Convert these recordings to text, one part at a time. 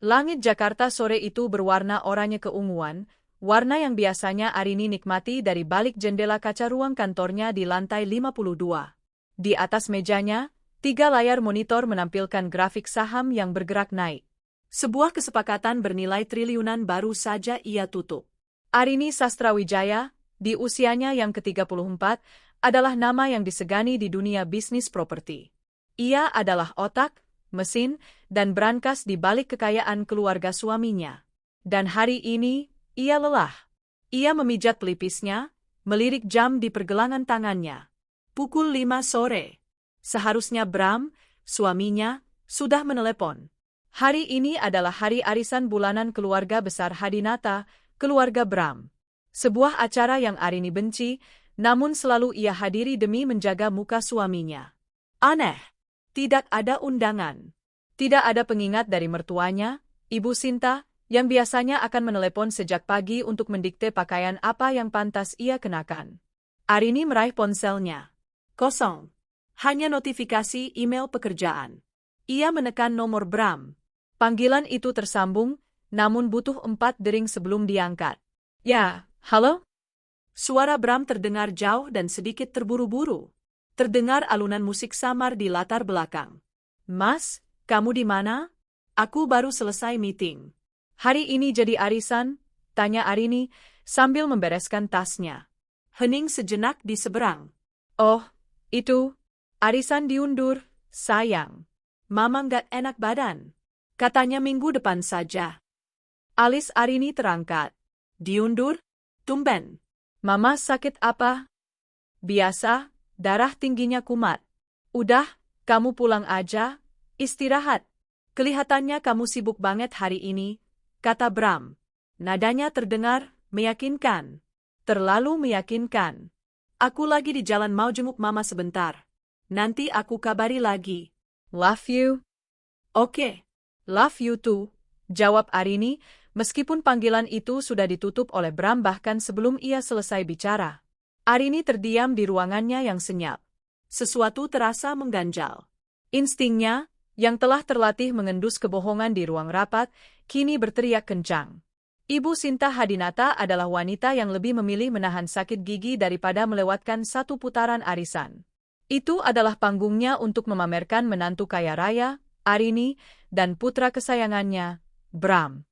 Langit Jakarta sore itu berwarna oranye keunguan, warna yang biasanya Arini nikmati dari balik jendela kaca ruang kantornya di lantai 52. Di atas mejanya, 3 layar monitor menampilkan grafik saham yang bergerak naik. Sebuah kesepakatan bernilai triliunan baru saja ia tutup. Arini Sastrawijaya, di usianya yang ke-34, adalah nama yang disegani di dunia bisnis properti. Ia adalah otak, mesin, dan brankas di balik kekayaan keluarga suaminya. Dan hari ini, ia lelah. Ia memijat pelipisnya, melirik jam di pergelangan tangannya. Pukul 5 sore. Seharusnya Bram, suaminya, sudah menelepon. Hari ini adalah hari arisan bulanan keluarga besar Hadinata, keluarga Bram. Sebuah acara yang Arini benci, namun selalu ia hadiri demi menjaga muka suaminya. Aneh. Tidak ada undangan. Tidak ada pengingat dari mertuanya, Ibu Sinta, yang biasanya akan menelepon sejak pagi untuk mendikte pakaian apa yang pantas ia kenakan. Arini meraih ponselnya. Kosong. Hanya notifikasi email pekerjaan. Ia menekan nomor Bram. Panggilan itu tersambung, namun butuh 4 dering sebelum diangkat. Ya, halo? Suara Bram terdengar jauh dan sedikit terburu-buru. Terdengar alunan musik samar di latar belakang. Mas, kamu di mana? Aku baru selesai meeting. Hari ini jadi arisan? Tanya Arini, sambil membereskan tasnya. Hening sejenak di seberang. Oh, itu. Arisan diundur, sayang. Mama nggak enak badan. Katanya minggu depan saja. Alis Arini terangkat. Diundur? Tumben. Mama sakit apa? Biasa, darah tingginya kumat. Udah, kamu pulang aja, istirahat. Kelihatannya kamu sibuk banget hari ini, kata Bram. Nadanya terdengar meyakinkan. Terlalu meyakinkan. Aku lagi di jalan mau jenguk mama sebentar. Nanti aku kabari lagi. Love you. Oke. Love you too, jawab Arini, meskipun panggilan itu sudah ditutup oleh Bram bahkan sebelum ia selesai bicara. Arini terdiam di ruangannya yang senyap. Sesuatu terasa mengganjal. Instingnya, yang telah terlatih mengendus kebohongan di ruang rapat, kini berteriak kencang. Ibu Sinta Hadinata adalah wanita yang lebih memilih menahan sakit gigi daripada melewatkan satu putaran arisan. Itu adalah panggungnya untuk memamerkan menantu kaya raya, Arini, dan putra kesayangannya, Bram.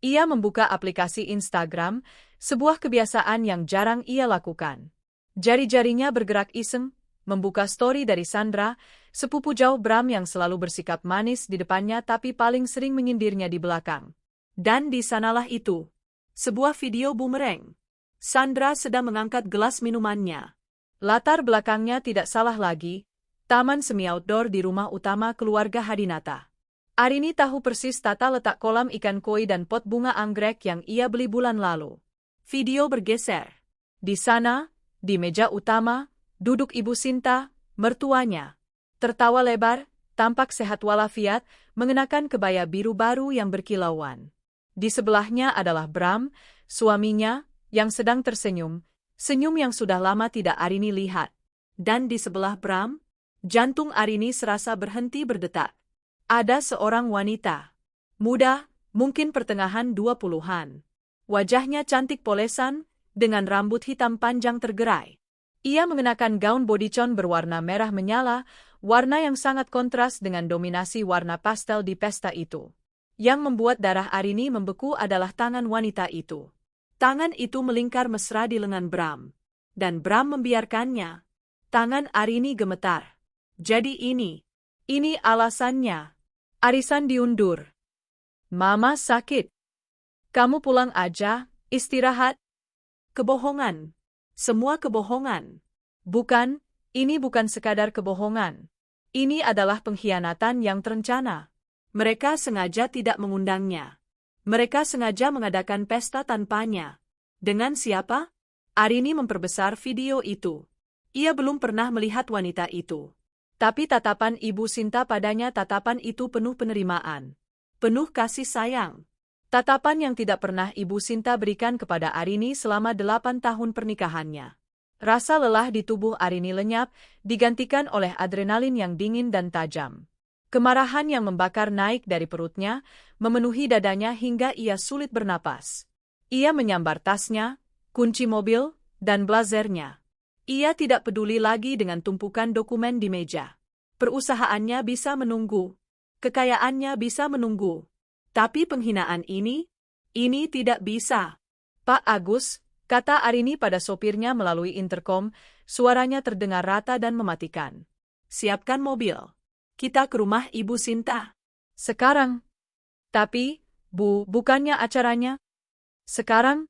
Ia membuka aplikasi Instagram, sebuah kebiasaan yang jarang ia lakukan. Jari-jarinya bergerak iseng, membuka story dari Sandra, sepupu jauh Bram yang selalu bersikap manis di depannya tapi paling sering menyindirnya di belakang. Dan di sanalah itu. Sebuah video bumerang. Sandra sedang mengangkat gelas minumannya. Latar belakangnya tidak salah lagi, taman semi outdoor di rumah utama keluarga Hadinata. Arini tahu persis tata letak kolam ikan koi dan pot bunga anggrek yang ia beli bulan lalu. Video bergeser. Di sana, di meja utama, duduk Ibu Sinta, mertuanya. Tertawa lebar, tampak sehat walafiat, mengenakan kebaya biru baru yang berkilauan. Di sebelahnya adalah Bram, suaminya, yang sedang tersenyum, senyum yang sudah lama tidak Arini lihat. Dan di sebelah Bram, jantung Arini serasa berhenti berdetak. Ada seorang wanita. Muda, mungkin pertengahan 20-an. Wajahnya cantik polesan, dengan rambut hitam panjang tergerai. Ia mengenakan gaun bodycon berwarna merah menyala, warna yang sangat kontras dengan dominasi warna pastel di pesta itu. Yang membuat darah Arini membeku adalah tangan wanita itu. Tangan itu melingkar mesra di lengan Bram. Dan Bram membiarkannya. Tangan Arini gemetar. Jadi ini alasannya. Arisan diundur. Mama sakit. Kamu pulang aja, istirahat. Kebohongan. Semua kebohongan. Bukan, ini bukan sekadar kebohongan. Ini adalah pengkhianatan yang terencana. Mereka sengaja tidak mengundangnya. Mereka sengaja mengadakan pesta tanpanya. Dengan siapa? Arini memperbesar video itu. Ia belum pernah melihat wanita itu. Tapi tatapan Ibu Sinta padanya tatapan itu penuh penerimaan. Penuh kasih sayang. Tatapan yang tidak pernah Ibu Sinta berikan kepada Arini selama 8 tahun pernikahannya. Rasa lelah di tubuh Arini lenyap, digantikan oleh adrenalin yang dingin dan tajam. Kemarahan yang membakar naik dari perutnya, memenuhi dadanya hingga ia sulit bernapas. Ia menyambar tasnya, kunci mobil, dan blazernya. Ia tidak peduli lagi dengan tumpukan dokumen di meja. Perusahaannya bisa menunggu. Kekayaannya bisa menunggu. Tapi penghinaan ini tidak bisa. Pak Agus, kata Arini pada sopirnya melalui interkom, suaranya terdengar rata dan mematikan. Siapkan mobil. Kita ke rumah Ibu Sinta. Sekarang. Tapi, Bu, bukannya acaranya? Sekarang?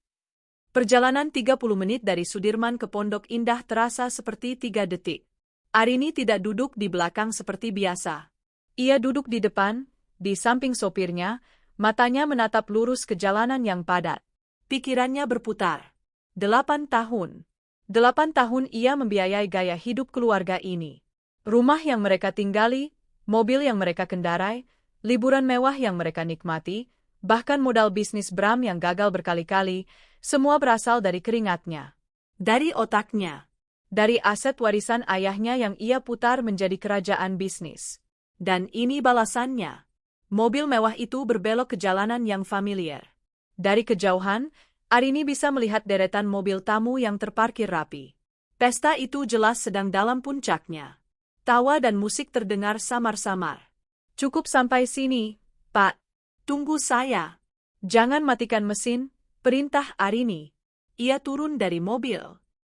Perjalanan 30 menit dari Sudirman ke Pondok Indah terasa seperti 3 detik. Arini tidak duduk di belakang seperti biasa. Ia duduk di depan, di samping sopirnya, matanya menatap lurus ke jalanan yang padat. Pikirannya berputar. 8 tahun. 8 tahun ia membiayai gaya hidup keluarga ini. Rumah yang mereka tinggali, mobil yang mereka kendarai, liburan mewah yang mereka nikmati, bahkan modal bisnis Bram yang gagal berkali-kali, semua berasal dari keringatnya. Dari otaknya. Dari aset warisan ayahnya yang ia putar menjadi kerajaan bisnis. Dan ini balasannya. Mobil mewah itu berbelok ke jalanan yang familiar. Dari kejauhan, Arini bisa melihat deretan mobil tamu yang terparkir rapi. Pesta itu jelas sedang dalam puncaknya. Tawa dan musik terdengar samar-samar. Cukup sampai sini, Pak. Tunggu saya. Jangan matikan mesin, perintah Arini. Ia turun dari mobil.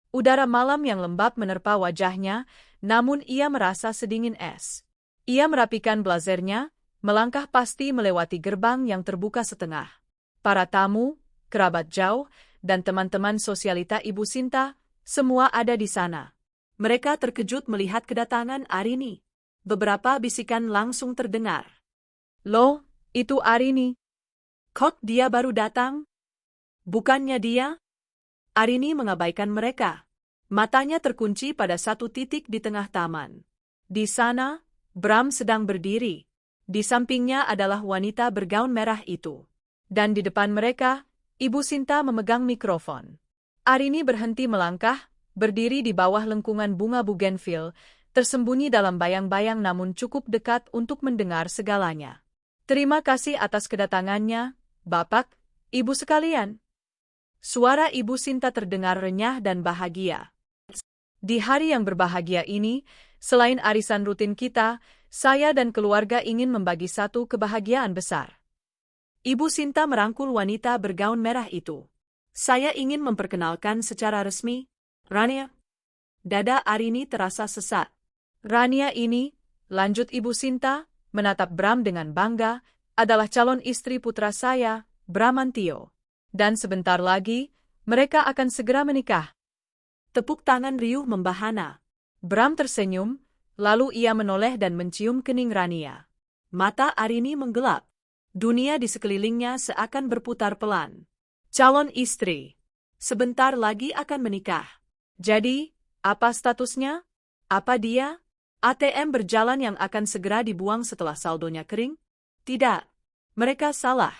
Udara malam yang lembab menerpa wajahnya, namun ia merasa sedingin es. Ia merapikan blazernya, melangkah pasti melewati gerbang yang terbuka setengah. Para tamu, kerabat jauh, dan teman-teman sosialita Ibu Sinta, semua ada di sana. Mereka terkejut melihat kedatangan Arini. Beberapa bisikan langsung terdengar. Loh, itu Arini. Kok dia baru datang? Bukannya dia? Arini mengabaikan mereka. Matanya terkunci pada satu titik di tengah taman. Di sana, Bram sedang berdiri. Di sampingnya adalah wanita bergaun merah itu. Dan di depan mereka, Ibu Sinta memegang mikrofon. Arini berhenti melangkah, berdiri di bawah lengkungan bunga bougainville, tersembunyi dalam bayang-bayang namun cukup dekat untuk mendengar segalanya. Terima kasih atas kedatangannya, Bapak, Ibu sekalian. Suara Ibu Sinta terdengar renyah dan bahagia. Di hari yang berbahagia ini, selain arisan rutin kita, saya dan keluarga ingin membagi satu kebahagiaan besar. Ibu Sinta merangkul wanita bergaun merah itu. Saya ingin memperkenalkan secara resmi, Rania. Dada Arini terasa sesak. Rania ini, lanjut Ibu Sinta, menatap Bram dengan bangga, adalah calon istri putra saya, Bramantio. Dan sebentar lagi, mereka akan segera menikah. Tepuk tangan riuh membahana. Bram tersenyum, lalu ia menoleh dan mencium kening Rania. Mata Arini menggelap. Dunia di sekelilingnya seakan berputar pelan. Calon istri. Sebentar lagi akan menikah. Jadi, apa statusnya? Apa dia? ATM berjalan yang akan segera dibuang setelah saldonya kering? Tidak. Mereka salah.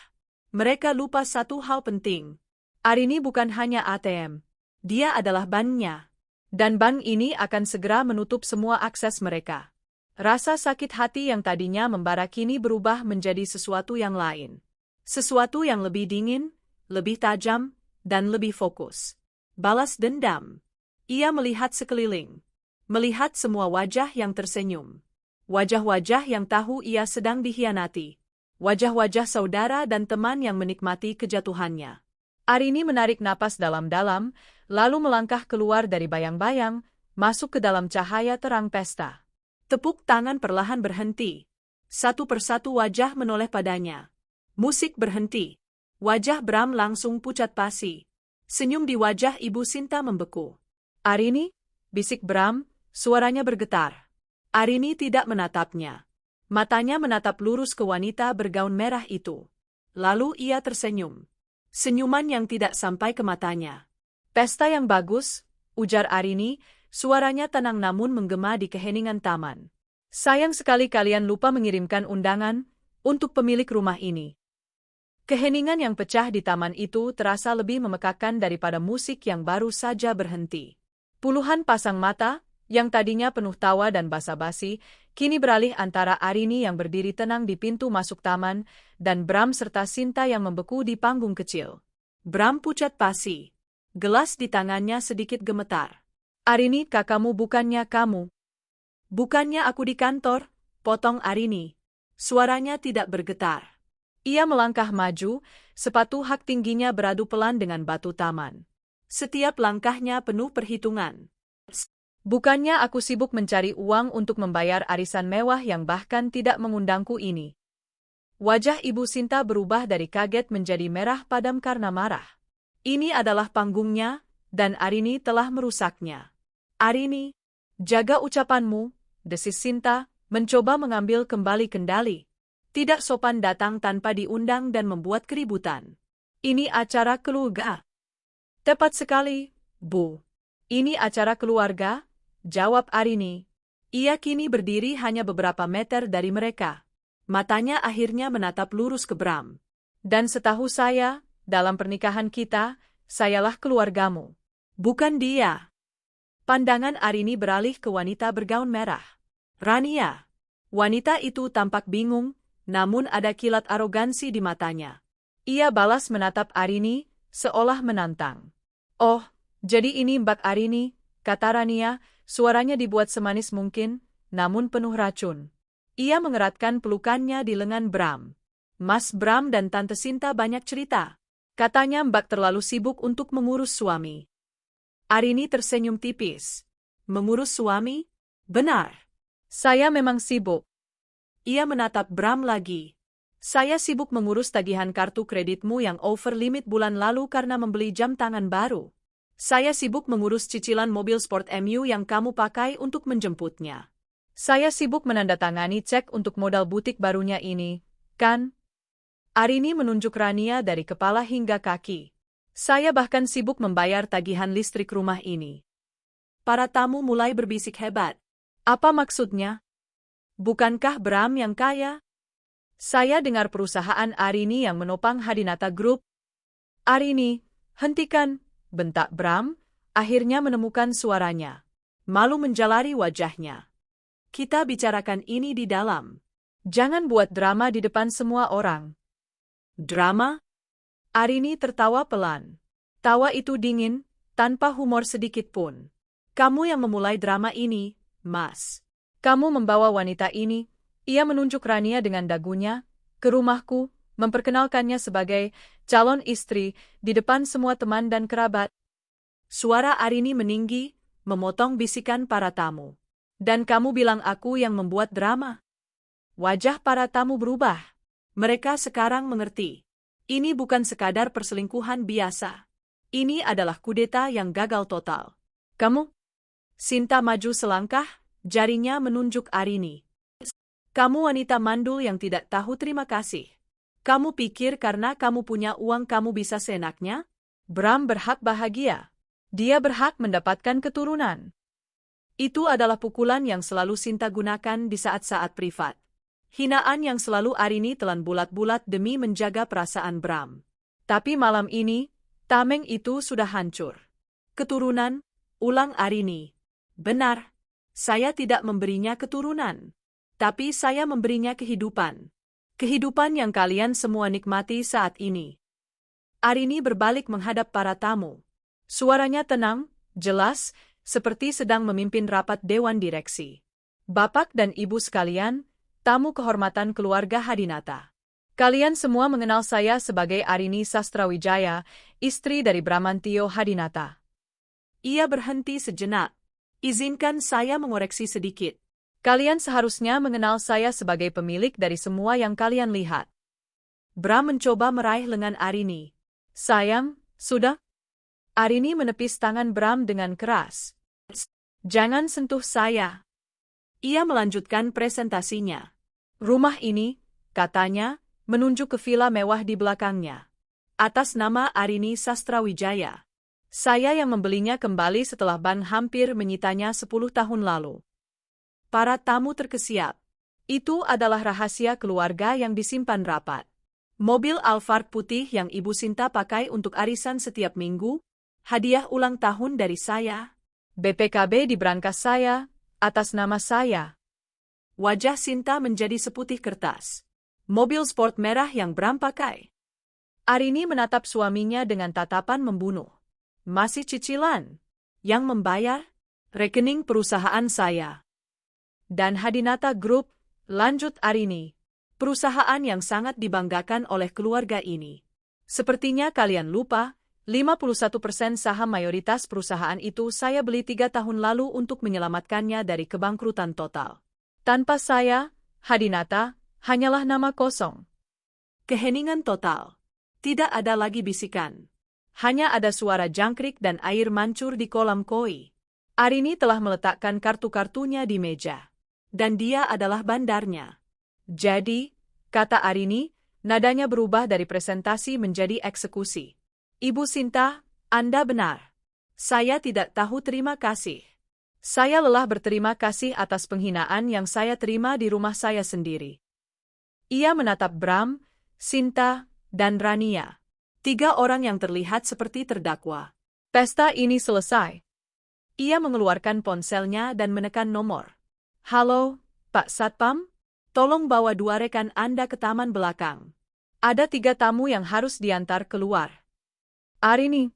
Mereka lupa satu hal penting. Arini bukan hanya ATM. Dia adalah banknya. Dan bank ini akan segera menutup semua akses mereka. Rasa sakit hati yang tadinya membara kini berubah menjadi sesuatu yang lain. Sesuatu yang lebih dingin, lebih tajam, dan lebih fokus. Balas dendam. Ia melihat sekeliling. Melihat semua wajah yang tersenyum. Wajah-wajah yang tahu ia sedang dikhianati. Wajah-wajah saudara dan teman yang menikmati kejatuhannya. Arini menarik napas dalam-dalam, lalu melangkah keluar dari bayang-bayang, masuk ke dalam cahaya terang pesta. Tepuk tangan perlahan berhenti. Satu persatu wajah menoleh padanya. Musik berhenti. Wajah Bram langsung pucat pasi. Senyum di wajah Ibu Sinta membeku. Arini? Bisik Bram, suaranya bergetar. Arini tidak menatapnya. Matanya menatap lurus ke wanita bergaun merah itu. Lalu ia tersenyum. Senyuman yang tidak sampai ke matanya. Pesta yang bagus, ujar Arini, suaranya tenang namun menggema di keheningan taman. Sayang sekali kalian lupa mengirimkan undangan untuk pemilik rumah ini. Keheningan yang pecah di taman itu terasa lebih memekakkan daripada musik yang baru saja berhenti. Puluhan pasang mata, yang tadinya penuh tawa dan basa-basi, kini beralih antara Arini yang berdiri tenang di pintu masuk taman, dan Bram serta Sinta yang membeku di panggung kecil. Bram pucat pasi. Gelas di tangannya sedikit gemetar. Arini, kakakmu bukannya kamu. Bukannya aku di kantor, potong Arini. Suaranya tidak bergetar. Ia melangkah maju, sepatu hak tingginya beradu pelan dengan batu taman. Setiap langkahnya penuh perhitungan. Bukannya aku sibuk mencari uang untuk membayar arisan mewah yang bahkan tidak mengundangku ini. Wajah Ibu Sinta berubah dari kaget menjadi merah padam karena marah. Ini adalah panggungnya, dan Arini telah merusaknya. Arini, jaga ucapanmu, desis Sinta, mencoba mengambil kembali kendali. Tidak sopan datang tanpa diundang dan membuat keributan. Ini acara keluarga. Tepat sekali, Bu. Ini acara keluarga, jawab Arini. Ia kini berdiri hanya beberapa meter dari mereka. Matanya akhirnya menatap lurus ke Bram. Dan setahu saya, dalam pernikahan kita, sayalah keluargamu. Bukan dia. Pandangan Arini beralih ke wanita bergaun merah. Rania. Wanita itu tampak bingung, namun ada kilat arogansi di matanya. Ia balas menatap Arini, seolah menantang. Oh, jadi ini Mbak Arini, kata Rania, suaranya dibuat semanis mungkin, namun penuh racun. Ia mengeratkan pelukannya di lengan Bram. Mas Bram dan Tante Sinta banyak cerita. Katanya Mbak terlalu sibuk untuk mengurus suami. Arini tersenyum tipis. Mengurus suami? Benar. Saya memang sibuk. Ia menatap Bram lagi. Saya sibuk mengurus tagihan kartu kreditmu yang over limit bulan lalu karena membeli jam tangan baru. Saya sibuk mengurus cicilan mobil sport MU yang kamu pakai untuk menjemputnya. Saya sibuk menandatangani cek untuk modal butik barunya ini, kan? Arini menunjuk Rania dari kepala hingga kaki. Saya bahkan sibuk membayar tagihan listrik rumah ini. Para tamu mulai berbisik hebat. Apa maksudnya? Bukankah Bram yang kaya? Saya dengar perusahaan Arini yang menopang Hadinata Group. Arini, hentikan, bentak Bram, akhirnya menemukan suaranya. Malu menjalari wajahnya. Kita bicarakan ini di dalam. Jangan buat drama di depan semua orang. Drama? Arini tertawa pelan. Tawa itu dingin, tanpa humor sedikit pun. Kamu yang memulai drama ini, Mas. Kamu membawa wanita ini, ia menunjuk Rania dengan dagunya, ke rumahku, memperkenalkannya sebagai calon istri di depan semua teman dan kerabat. Suara Arini meninggi, memotong bisikan para tamu. Dan kamu bilang aku yang membuat drama. Wajah para tamu berubah. Mereka sekarang mengerti. Ini bukan sekadar perselingkuhan biasa. Ini adalah kudeta yang gagal total. Kamu? Sinta maju selangkah, jarinya menunjuk Arini. Kamu wanita mandul yang tidak tahu terima kasih. Kamu pikir karena kamu punya uang kamu bisa seenaknya? Bram berhak bahagia. Dia berhak mendapatkan keturunan. Itu adalah pukulan yang selalu Sinta gunakan di saat-saat privat. Hinaan yang selalu Arini telan bulat-bulat demi menjaga perasaan Bram. Tapi malam ini, tameng itu sudah hancur. Keturunan, ulang Arini. Benar, saya tidak memberinya keturunan. Tapi saya memberinya kehidupan. Kehidupan yang kalian semua nikmati saat ini. Arini berbalik menghadap para tamu. Suaranya tenang, jelas, seperti sedang memimpin rapat dewan direksi. Bapak dan Ibu sekalian, tamu kehormatan keluarga Hadinata. Kalian semua mengenal saya sebagai Arini Sastrawijaya, istri dari Bramantio Hadinata. Ia berhenti sejenak. Izinkan saya mengoreksi sedikit. Kalian seharusnya mengenal saya sebagai pemilik dari semua yang kalian lihat. Bram mencoba meraih lengan Arini. Sayang, sudah? Arini menepis tangan Bram dengan keras. Jangan sentuh saya. Ia melanjutkan presentasinya. Rumah ini, katanya, menunjuk ke villa mewah di belakangnya. Atas nama Arini Sastrawijaya. Saya yang membelinya kembali setelah bank hampir menyitanya 10 tahun lalu. Para tamu terkesiap. Itu adalah rahasia keluarga yang disimpan rapat. Mobil Alphard putih yang Ibu Sinta pakai untuk arisan setiap minggu, hadiah ulang tahun dari saya. BPKB di brankas saya, atas nama saya. Wajah Sinta menjadi seputih kertas. Mobil sport merah yang Bram pakai. Arini menatap suaminya dengan tatapan membunuh. Masih cicilan? Yang membayar? Rekening perusahaan saya. Dan Hadinata Group, lanjut Arini. Perusahaan yang sangat dibanggakan oleh keluarga ini. Sepertinya kalian lupa, 51% saham mayoritas perusahaan itu saya beli 3 tahun lalu untuk menyelamatkannya dari kebangkrutan total. Tanpa saya, Hadinata, hanyalah nama kosong. Keheningan total. Tidak ada lagi bisikan. Hanya ada suara jangkrik dan air mancur di kolam koi. Arini telah meletakkan kartu-kartunya di meja. Dan dia adalah bandarnya. Jadi, kata Arini, nadanya berubah dari presentasi menjadi eksekusi. Ibu Sinta, Anda benar. Saya tidak tahu terima kasih. Saya lelah berterima kasih atas penghinaan yang saya terima di rumah saya sendiri. Ia menatap Bram, Sinta, dan Rania. 3 orang yang terlihat seperti terdakwa. Pesta ini selesai. Ia mengeluarkan ponselnya dan menekan nomor. Halo, Pak Satpam? Tolong bawa 2 rekan Anda ke taman belakang. Ada 3 tamu yang harus diantar keluar. Arini.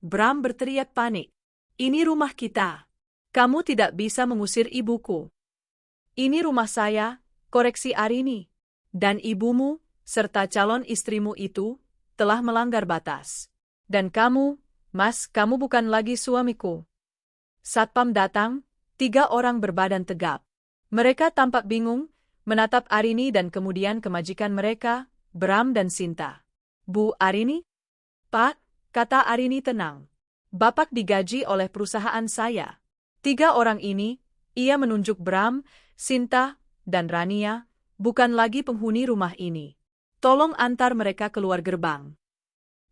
Bram berteriak panik. Ini rumah kita. Kamu tidak bisa mengusir ibuku. Ini rumah saya, koreksi Arini. Dan ibumu, serta calon istrimu itu, telah melanggar batas. Dan kamu, Mas, kamu bukan lagi suamiku. Satpam datang, 3 orang berbadan tegap. Mereka tampak bingung, menatap Arini dan kemudian ke majikan mereka, Bram dan Sinta. Bu Arini? Pak, kata Arini tenang. Bapak digaji oleh perusahaan saya. 3 orang ini, ia menunjuk Bram, Sinta, dan Rania, bukan lagi penghuni rumah ini. Tolong antar mereka keluar gerbang.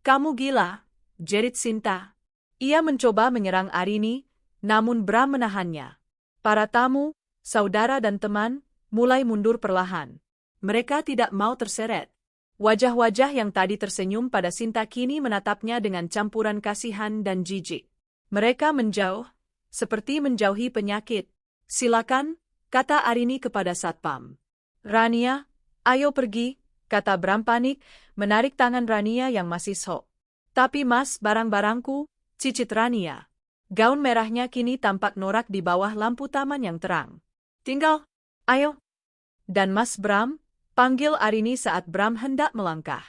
Kamu gila, jerit Sinta. Ia mencoba menyerang Arini, namun Bram menahannya. Para tamu, saudara dan teman, mulai mundur perlahan. Mereka tidak mau terseret. Wajah-wajah yang tadi tersenyum pada Sinta kini menatapnya dengan campuran kasihan dan jijik. Mereka menjauh, seperti menjauhi penyakit. Silakan, kata Arini kepada Satpam. Rania, ayo pergi, kata Bram panik, menarik tangan Rania yang masih sok. Tapi Mas, barang-barangku, cicit Rania. Gaun merahnya kini tampak norak di bawah lampu taman yang terang. Tinggal, ayo. Dan Mas Bram, panggil Arini saat Bram hendak melangkah.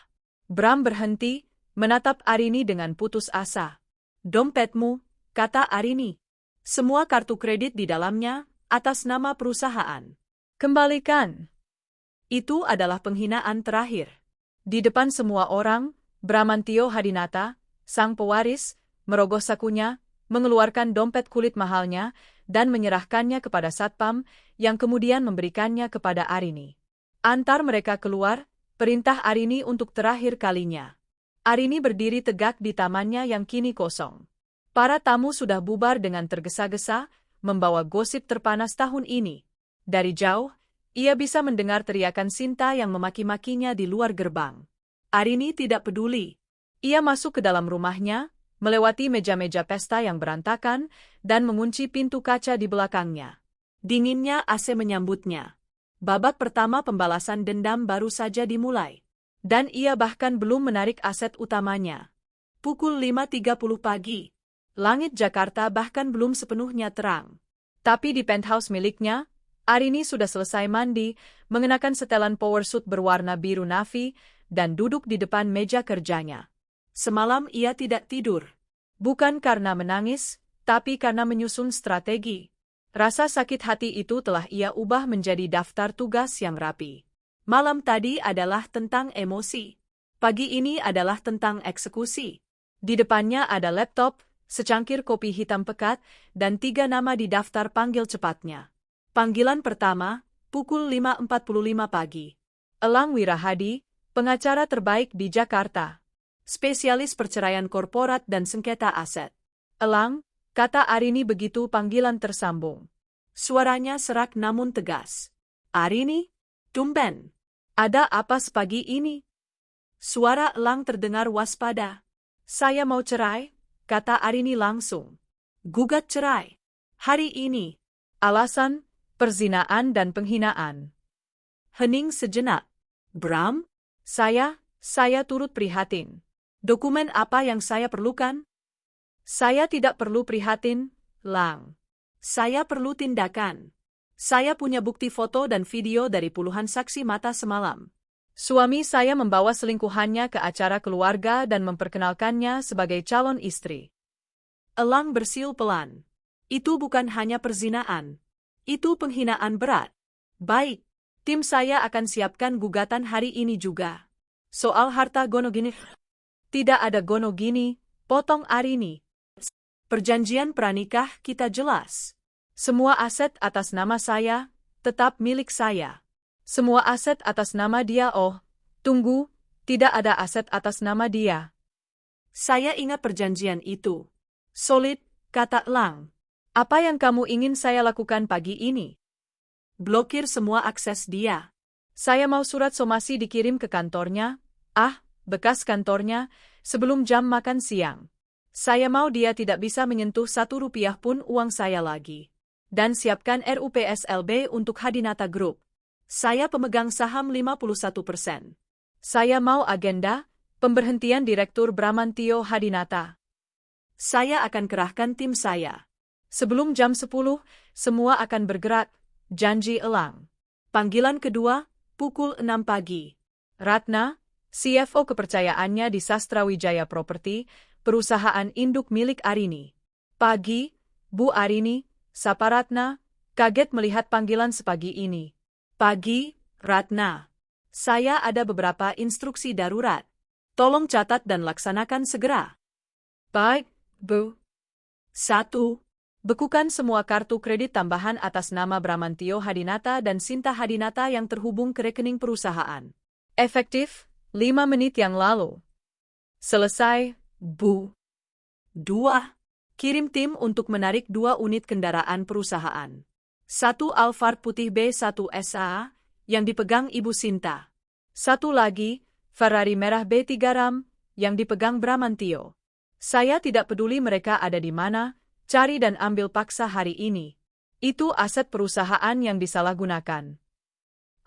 Bram berhenti, menatap Arini dengan putus asa. Dompetmu, kata Arini. Semua kartu kredit di dalamnya, atas nama perusahaan. Kembalikan. Itu adalah penghinaan terakhir. Di depan semua orang, Bramantio Hadinata, sang pewaris, merogoh sakunya, mengeluarkan dompet kulit mahalnya, dan menyerahkannya kepada Satpam, yang kemudian memberikannya kepada Arini. Antar mereka keluar, perintah Arini untuk terakhir kalinya. Arini berdiri tegak di tamannya yang kini kosong. Para tamu sudah bubar dengan tergesa-gesa, membawa gosip terpanas tahun ini. Dari jauh, ia bisa mendengar teriakan Sinta yang memaki-makinya di luar gerbang. Arini tidak peduli. Ia masuk ke dalam rumahnya, melewati meja-meja pesta yang berantakan, dan mengunci pintu kaca di belakangnya. Dinginnya AC menyambutnya. Babak pertama pembalasan dendam baru saja dimulai. Dan ia bahkan belum menarik aset utamanya. Pukul 5.30 pagi. Langit Jakarta bahkan belum sepenuhnya terang. Tapi di penthouse miliknya, Arini sudah selesai mandi, mengenakan setelan power suit berwarna biru navy, dan duduk di depan meja kerjanya. Semalam ia tidak tidur. Bukan karena menangis, tapi karena menyusun strategi. Rasa sakit hati itu telah ia ubah menjadi daftar tugas yang rapi. Malam tadi adalah tentang emosi. Pagi ini adalah tentang eksekusi. Di depannya ada laptop, secangkir kopi hitam pekat, dan 3 nama di daftar panggil cepatnya. Panggilan pertama, pukul 5.45 pagi. Elang Wirahadi, pengacara terbaik di Jakarta. Spesialis perceraian korporat dan sengketa aset. Elang, kata Arini begitu panggilan tersambung. Suaranya serak namun tegas. Arini, tumben. Ada apa sepagi ini? Suara Elang terdengar waspada. Saya mau cerai, kata Arini langsung. Gugat cerai. Hari ini. Alasan, perzinaan dan penghinaan. Hening sejenak. Bram? Saya turut prihatin. Dokumen apa yang saya perlukan? Saya tidak perlu prihatin, Lang. Saya perlu tindakan. Saya punya bukti foto dan video dari puluhan saksi mata semalam. Suami saya membawa selingkuhannya ke acara keluarga dan memperkenalkannya sebagai calon istri. Elang bersiul pelan. Itu bukan hanya perzinaan. Itu penghinaan berat. Baik, tim saya akan siapkan gugatan hari ini juga. Soal harta gono gini. Tidak ada gono gini, potong Arini. Perjanjian pranikah kita jelas. Semua aset atas nama saya, tetap milik saya. Semua aset atas nama dia. Oh, tunggu, tidak ada aset atas nama dia. Saya ingat perjanjian itu. Solid, kata Lang. Apa yang kamu ingin saya lakukan pagi ini? Blokir semua akses dia. Saya mau surat somasi dikirim ke kantornya, bekas kantornya, sebelum jam makan siang. Saya mau dia tidak bisa menyentuh Rp1 pun uang saya lagi. Dan siapkan RUPSLB untuk Hadinata Group. Saya pemegang saham 51%. Saya mau agenda, pemberhentian Direktur Bramantio Hadinata. Saya akan kerahkan tim saya. Sebelum jam 10, semua akan bergerak, janji Elang. Panggilan kedua, pukul 6 pagi. Ratna, CFO kepercayaannya di Sastrawijaya Property, perusahaan induk milik Arini. Pagi, Bu Arini, sapa Ratna, kaget melihat panggilan sepagi ini. Pagi, Ratna. Saya ada beberapa instruksi darurat. Tolong catat dan laksanakan segera. Baik, Bu. 1. Bekukan semua kartu kredit tambahan atas nama Bramantio Hadinata dan Sinta Hadinata yang terhubung ke rekening perusahaan. Efektif, 5 menit yang lalu. Selesai, Bu. 2. Kirim tim untuk menarik 2 unit kendaraan perusahaan. 1 Alphard putih B1 SA, yang dipegang Ibu Sinta. 1 lagi, Ferrari merah B3 RAM, yang dipegang Bramantio. Saya tidak peduli mereka ada di mana, cari dan ambil paksa hari ini. Itu aset perusahaan yang disalahgunakan.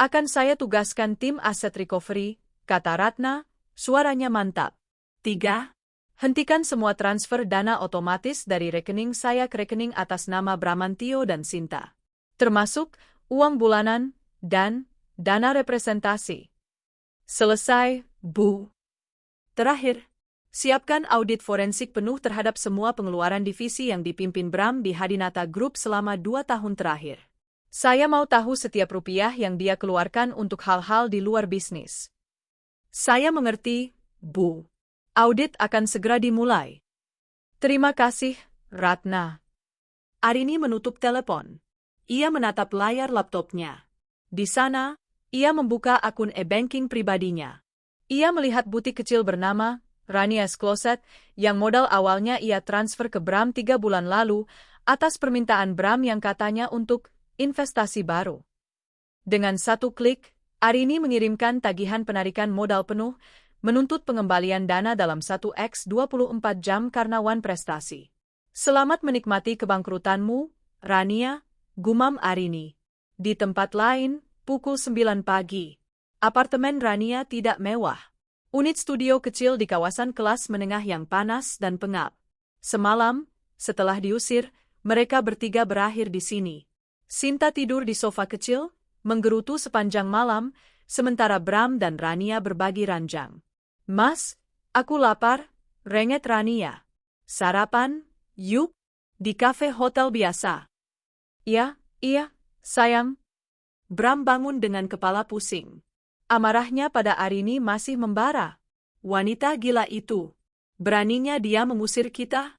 Akan saya tugaskan tim aset recovery, kata Ratna, suaranya mantap. 3. Hentikan semua transfer dana otomatis dari rekening saya ke rekening atas nama Bramantio dan Sinta. Termasuk uang bulanan dan dana representasi. Selesai, Bu. Terakhir, siapkan audit forensik penuh terhadap semua pengeluaran divisi yang dipimpin Bram di Hadinata Group selama 2 tahun terakhir. Saya mau tahu setiap rupiah yang dia keluarkan untuk hal-hal di luar bisnis. Saya mengerti, Bu. Audit akan segera dimulai. Terima kasih, Ratna. Arini menutup telepon. Ia menatap layar laptopnya. Di sana, ia membuka akun e-banking pribadinya. Ia melihat butik kecil bernama Rania's Closet yang modal awalnya ia transfer ke Bram 3 bulan lalu atas permintaan Bram yang katanya untuk investasi baru. Dengan 1 klik, Arini mengirimkan tagihan penarikan modal penuh, menuntut pengembalian dana dalam 1x24 jam karena wan prestasi. Selamat menikmati kebangkrutanmu, Rania, gumam Arini. Di tempat lain, pukul 9 pagi. Apartemen Rania tidak mewah. Unit studio kecil di kawasan kelas menengah yang panas dan pengap. Semalam, setelah diusir, mereka bertiga berakhir di sini. Sinta tidur di sofa kecil, menggerutu sepanjang malam, sementara Bram dan Rania berbagi ranjang. Mas, aku lapar, renget Rania. Sarapan, yuk, di kafe hotel biasa. Iya, sayang. Bram bangun dengan kepala pusing. Amarahnya pada Arini masih membara. Wanita gila itu. Beraninya dia mengusir kita?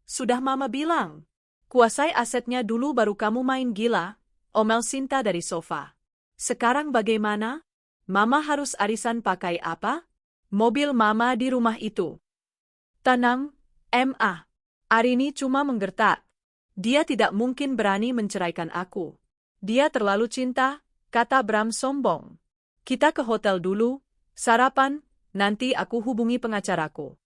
Sudah Mama bilang. Kuasai asetnya dulu baru kamu main gila, omel Sinta dari sofa. Sekarang bagaimana? Mama harus arisan pakai apa? Mobil Mama di rumah itu. Tenang, Ma. Arini cuma menggertak. Dia tidak mungkin berani menceraikan aku. Dia terlalu cinta, kata Bram sombong. Kita ke hotel dulu, sarapan, nanti aku hubungi pengacaraku.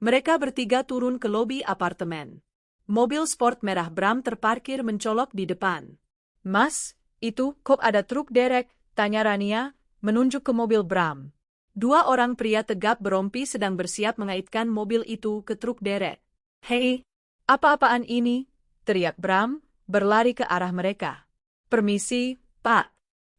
Mereka bertiga turun ke lobi apartemen. Mobil sport merah Bram terparkir mencolok di depan. Mas, itu kok ada truk derek? Tanya Rania, menunjuk ke mobil Bram. Dua orang pria tegap berompi sedang bersiap mengaitkan mobil itu ke truk derek. Hei, apa-apaan ini? Teriak Bram, berlari ke arah mereka. Permisi, Pak.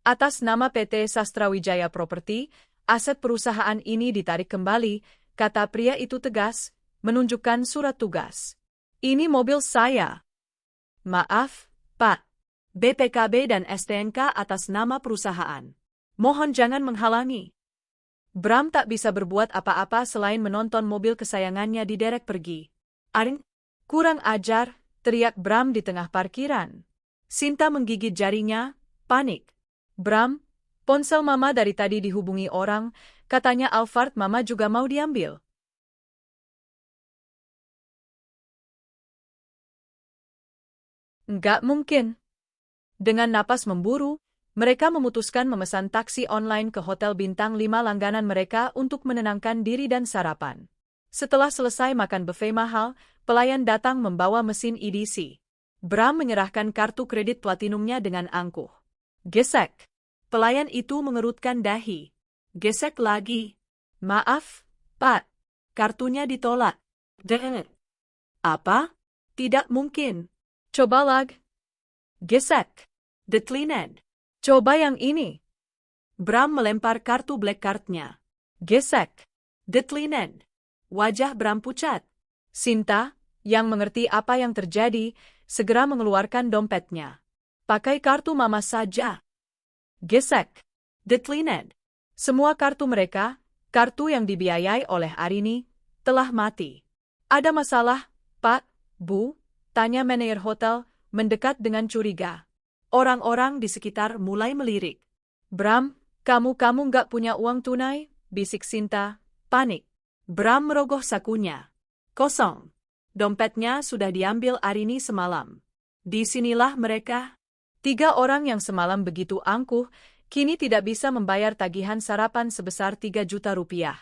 Atas nama PT Sastrawijaya Property, aset perusahaan ini ditarik kembali, kata pria itu tegas, menunjukkan surat tugas. Ini mobil saya. Maaf, Pak. BPKB dan STNK atas nama perusahaan. Mohon jangan menghalangi. Bram tak bisa berbuat apa-apa selain menonton mobil kesayangannya diderek pergi. Aring, kurang ajar, teriak Bram di tengah parkiran. Sinta menggigit jarinya, panik. Bram, ponsel Mama dari tadi dihubungi orang, katanya Alphard Mama juga mau diambil. Nggak mungkin. Dengan napas memburu, mereka memutuskan memesan taksi online ke hotel bintang 5 langganan mereka untuk menenangkan diri dan sarapan. Setelah selesai makan buffet mahal, pelayan datang membawa mesin EDC. Bram menyerahkan kartu kredit platinumnya dengan angkuh. Gesek. Pelayan itu mengerutkan dahi. Gesek lagi. Maaf, Pak. Kartunya ditolak. Apa? Tidak mungkin. Coba lag. Gesek. Declined. Coba yang ini. Bram melempar kartu black card-nya. Gesek. Declined. Wajah Bram pucat. Sinta, yang mengerti apa yang terjadi, segera mengeluarkan dompetnya. Pakai kartu Mama saja. Gesek. Declined. Semua kartu mereka, kartu yang dibiayai oleh Arini, telah mati. Ada masalah, Pak, Bu? Tanya manajer hotel, mendekat dengan curiga. Orang-orang di sekitar mulai melirik. Bram, kamu nggak punya uang tunai? Bisik Sinta, panik. Bram merogoh sakunya. Kosong. Dompetnya sudah diambil Arini semalam. Disinilah mereka. 3 orang yang semalam begitu angkuh, kini tidak bisa membayar tagihan sarapan sebesar 3 juta rupiah.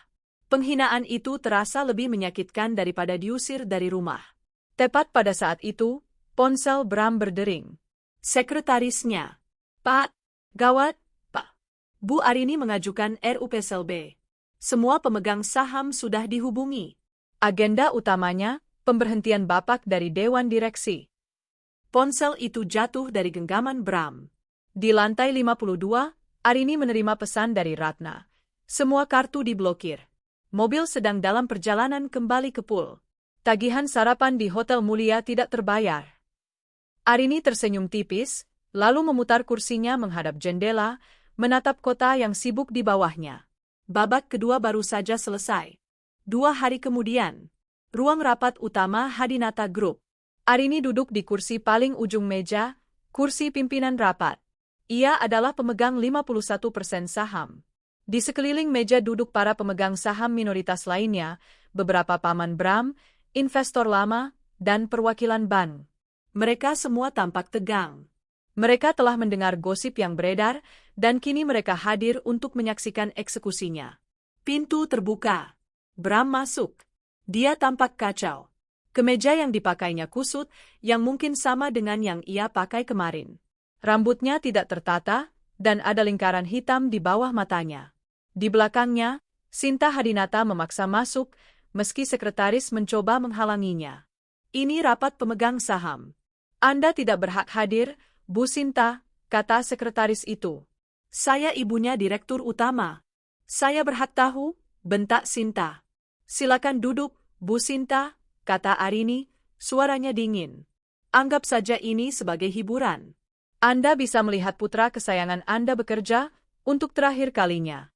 Penghinaan itu terasa lebih menyakitkan daripada diusir dari rumah. Tepat pada saat itu, ponsel Bram berdering. Sekretarisnya. Pak, gawat, Pak. Bu Arini mengajukan RUPSLB. Semua pemegang saham sudah dihubungi. Agenda utamanya, pemberhentian Bapak dari Dewan Direksi. Ponsel itu jatuh dari genggaman Bram. Di lantai 52, Arini menerima pesan dari Ratna. Semua kartu diblokir. Mobil sedang dalam perjalanan kembali ke pool. Tagihan sarapan di Hotel Mulia tidak terbayar. Arini tersenyum tipis, lalu memutar kursinya menghadap jendela, menatap kota yang sibuk di bawahnya. Babak kedua baru saja selesai. 2 hari kemudian, ruang rapat utama Hadinata Group. Arini duduk di kursi paling ujung meja, kursi pimpinan rapat. Ia adalah pemegang 51% saham. Di sekeliling meja duduk para pemegang saham minoritas lainnya, beberapa paman Bram, investor lama, dan perwakilan bank. Mereka semua tampak tegang. Mereka telah mendengar gosip yang beredar, dan kini mereka hadir untuk menyaksikan eksekusinya. Pintu terbuka. Bram masuk. Dia tampak kacau. Kemeja yang dipakainya kusut, yang mungkin sama dengan yang ia pakai kemarin. Rambutnya tidak tertata, dan ada lingkaran hitam di bawah matanya. Di belakangnya, Sinta Hadinata memaksa masuk, meski sekretaris mencoba menghalanginya. Ini rapat pemegang saham. Anda tidak berhak hadir, Bu Sinta, kata sekretaris itu. Saya ibunya direktur utama. Saya berhak tahu, bentak Sinta. Silakan duduk, Bu Sinta, kata Arini, suaranya dingin. Anggap saja ini sebagai hiburan. Anda bisa melihat putra kesayangan Anda bekerja untuk terakhir kalinya.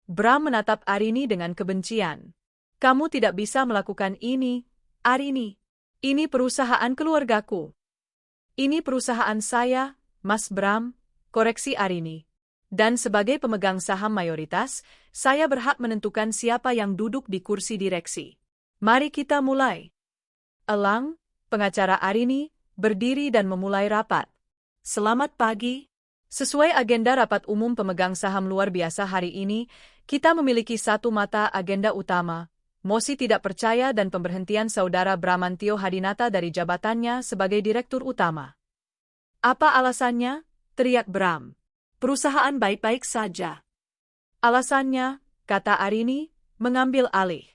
Bram menatap Arini dengan kebencian. Kamu tidak bisa melakukan ini, Arini. Ini perusahaan keluargaku. Ini perusahaan saya, Mas Bram, koreksi Arini. Dan sebagai pemegang saham mayoritas, saya berhak menentukan siapa yang duduk di kursi direksi. Mari kita mulai. Elang, pengacara Arini, berdiri dan memulai rapat. Selamat pagi. Sesuai agenda rapat umum pemegang saham luar biasa hari ini, kita memiliki satu mata agenda utama, mosi tidak percaya dan pemberhentian saudara Bramantio Hadinata dari jabatannya sebagai direktur utama. Apa alasannya? Teriak Bram. Perusahaan baik-baik saja. Alasannya, kata Arini, mengambil alih.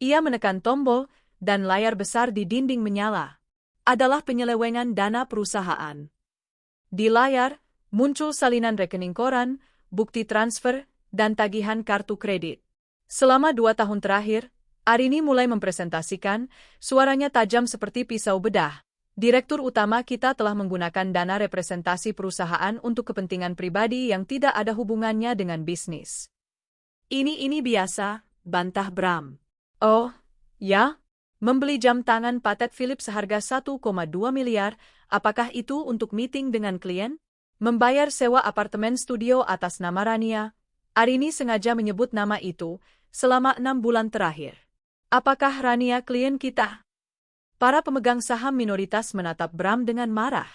Ia menekan tombol, dan layar besar di dinding menyala. Adalah penyelewengan dana perusahaan. Di layar, muncul salinan rekening koran, bukti transfer, dan tagihan kartu kredit. Selama 2 tahun terakhir, Arini mulai mempresentasikan, suaranya tajam seperti pisau bedah. Direktur utama kita telah menggunakan dana representasi perusahaan untuk kepentingan pribadi yang tidak ada hubungannya dengan bisnis. Ini biasa, bantah Bram. Oh, ya? Membeli jam tangan Patek Philippe seharga 1,2 miliar, apakah itu untuk meeting dengan klien? Membayar sewa apartemen studio atas nama Rania. Arini sengaja menyebut nama itu selama 6 bulan terakhir. Apakah Rania klien kita? Para pemegang saham minoritas menatap Bram dengan marah.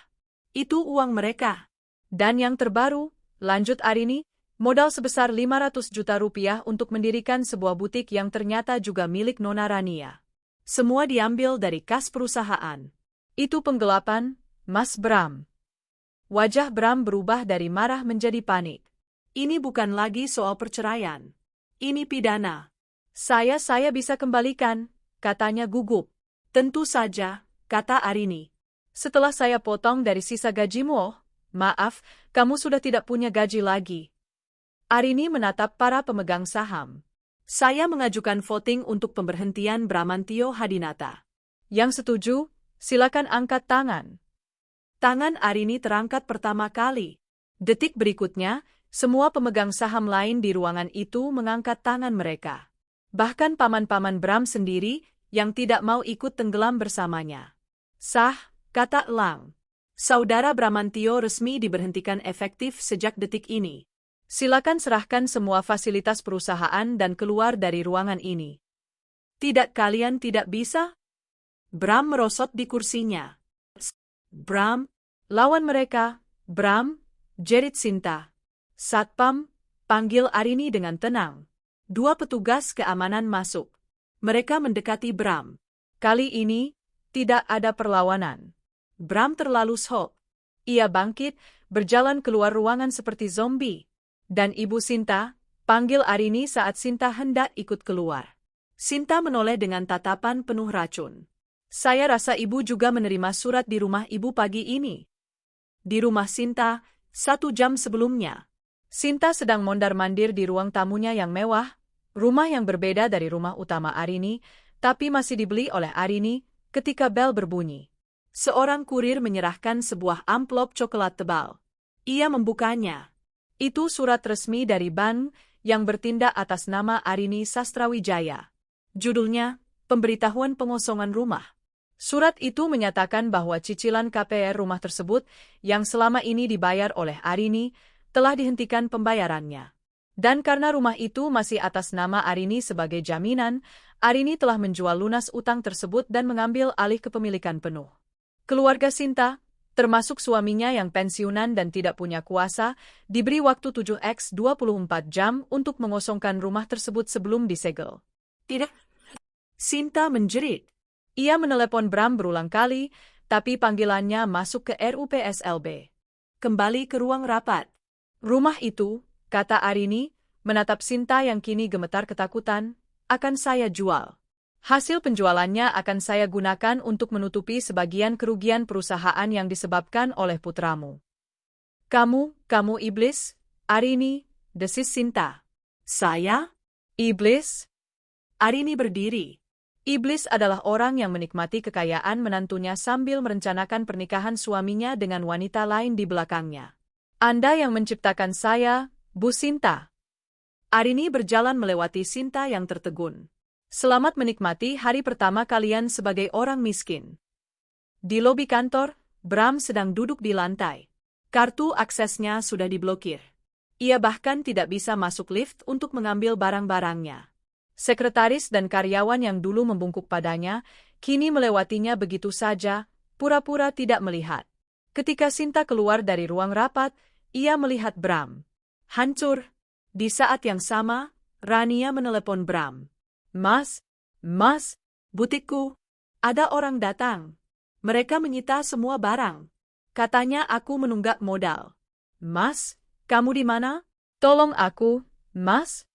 Itu uang mereka. Dan yang terbaru, lanjut Arini, modal sebesar 500 juta rupiah untuk mendirikan sebuah butik yang ternyata juga milik Nona Rania. Semua diambil dari kas perusahaan. Itu penggelapan, Mas Bram. Wajah Bram berubah dari marah menjadi panik. Ini bukan lagi soal perceraian. Ini pidana. Saya bisa kembalikan, katanya gugup. Tentu saja, kata Arini. Setelah saya potong dari sisa gajimu, maaf, kamu sudah tidak punya gaji lagi. Arini menatap para pemegang saham. Saya mengajukan voting untuk pemberhentian Bramantio Hadinata. Yang setuju, silakan angkat tangan. Tangan Arini terangkat pertama kali. Detik berikutnya, semua pemegang saham lain di ruangan itu mengangkat tangan mereka. Bahkan paman-paman Bram sendiri, yang tidak mau ikut tenggelam bersamanya. Sah, kata Elang. Saudara Bramantio resmi diberhentikan efektif sejak detik ini. Silakan serahkan semua fasilitas perusahaan dan keluar dari ruangan ini. Tidak, kalian tidak bisa? Bram merosot di kursinya. Bram, lawan mereka. Bram, jerit Sinta. Satpam, panggil Arini dengan tenang. 2 petugas keamanan masuk. Mereka mendekati Bram. Kali ini, tidak ada perlawanan. Bram terlalu shock. Ia bangkit, berjalan keluar ruangan seperti zombie. Dan Ibu Sinta, panggil Arini saat Sinta hendak ikut keluar. Sinta menoleh dengan tatapan penuh racun. Saya rasa Ibu juga menerima surat di rumah Ibu pagi ini. Di rumah Sinta, 1 jam sebelumnya. Sinta sedang mondar-mandir di ruang tamunya yang mewah, rumah yang berbeda dari rumah utama Arini, tapi masih dibeli oleh Arini ketika bel berbunyi. Seorang kurir menyerahkan sebuah amplop coklat tebal. Ia membukanya. Itu surat resmi dari bank yang bertindak atas nama Arini Sastrawijaya. Judulnya, Pemberitahuan Pengosongan Rumah. Surat itu menyatakan bahwa cicilan KPR rumah tersebut yang selama ini dibayar oleh Arini telah dihentikan pembayarannya. Dan karena rumah itu masih atas nama Arini sebagai jaminan, Arini telah menjual lunas utang tersebut dan mengambil alih kepemilikan penuh. Keluarga Sinta, termasuk suaminya yang pensiunan dan tidak punya kuasa, diberi waktu 7x24 jam untuk mengosongkan rumah tersebut sebelum disegel. Tidak. Sinta menjerit. Ia menelepon Bram berulang kali, tapi panggilannya masuk ke RUPSLB. Kembali ke ruang rapat. Rumah itu, kata Arini, menatap Sinta yang kini gemetar ketakutan, akan saya jual. Hasil penjualannya akan saya gunakan untuk menutupi sebagian kerugian perusahaan yang disebabkan oleh putramu. Kamu iblis, Arini, desis Sinta. Saya? Iblis? Arini berdiri. Iblis adalah orang yang menikmati kekayaan menantunya sambil merencanakan pernikahan suaminya dengan wanita lain di belakangnya. Anda yang menciptakan saya, Bu Sinta. Arini berjalan melewati Sinta yang tertegun. Selamat menikmati hari pertama kalian sebagai orang miskin. Di lobi kantor, Bram sedang duduk di lantai. Kartu aksesnya sudah diblokir. Ia bahkan tidak bisa masuk lift untuk mengambil barang-barangnya. Sekretaris dan karyawan yang dulu membungkuk padanya, kini melewatinya begitu saja, pura-pura tidak melihat. Ketika Sinta keluar dari ruang rapat, ia melihat Bram. Hancur. Di saat yang sama, Rania menelepon Bram. Mas, Mas, butikku. Ada orang datang. Mereka menyita semua barang. Katanya aku menunggak modal. Mas, kamu di mana? Tolong aku, Mas.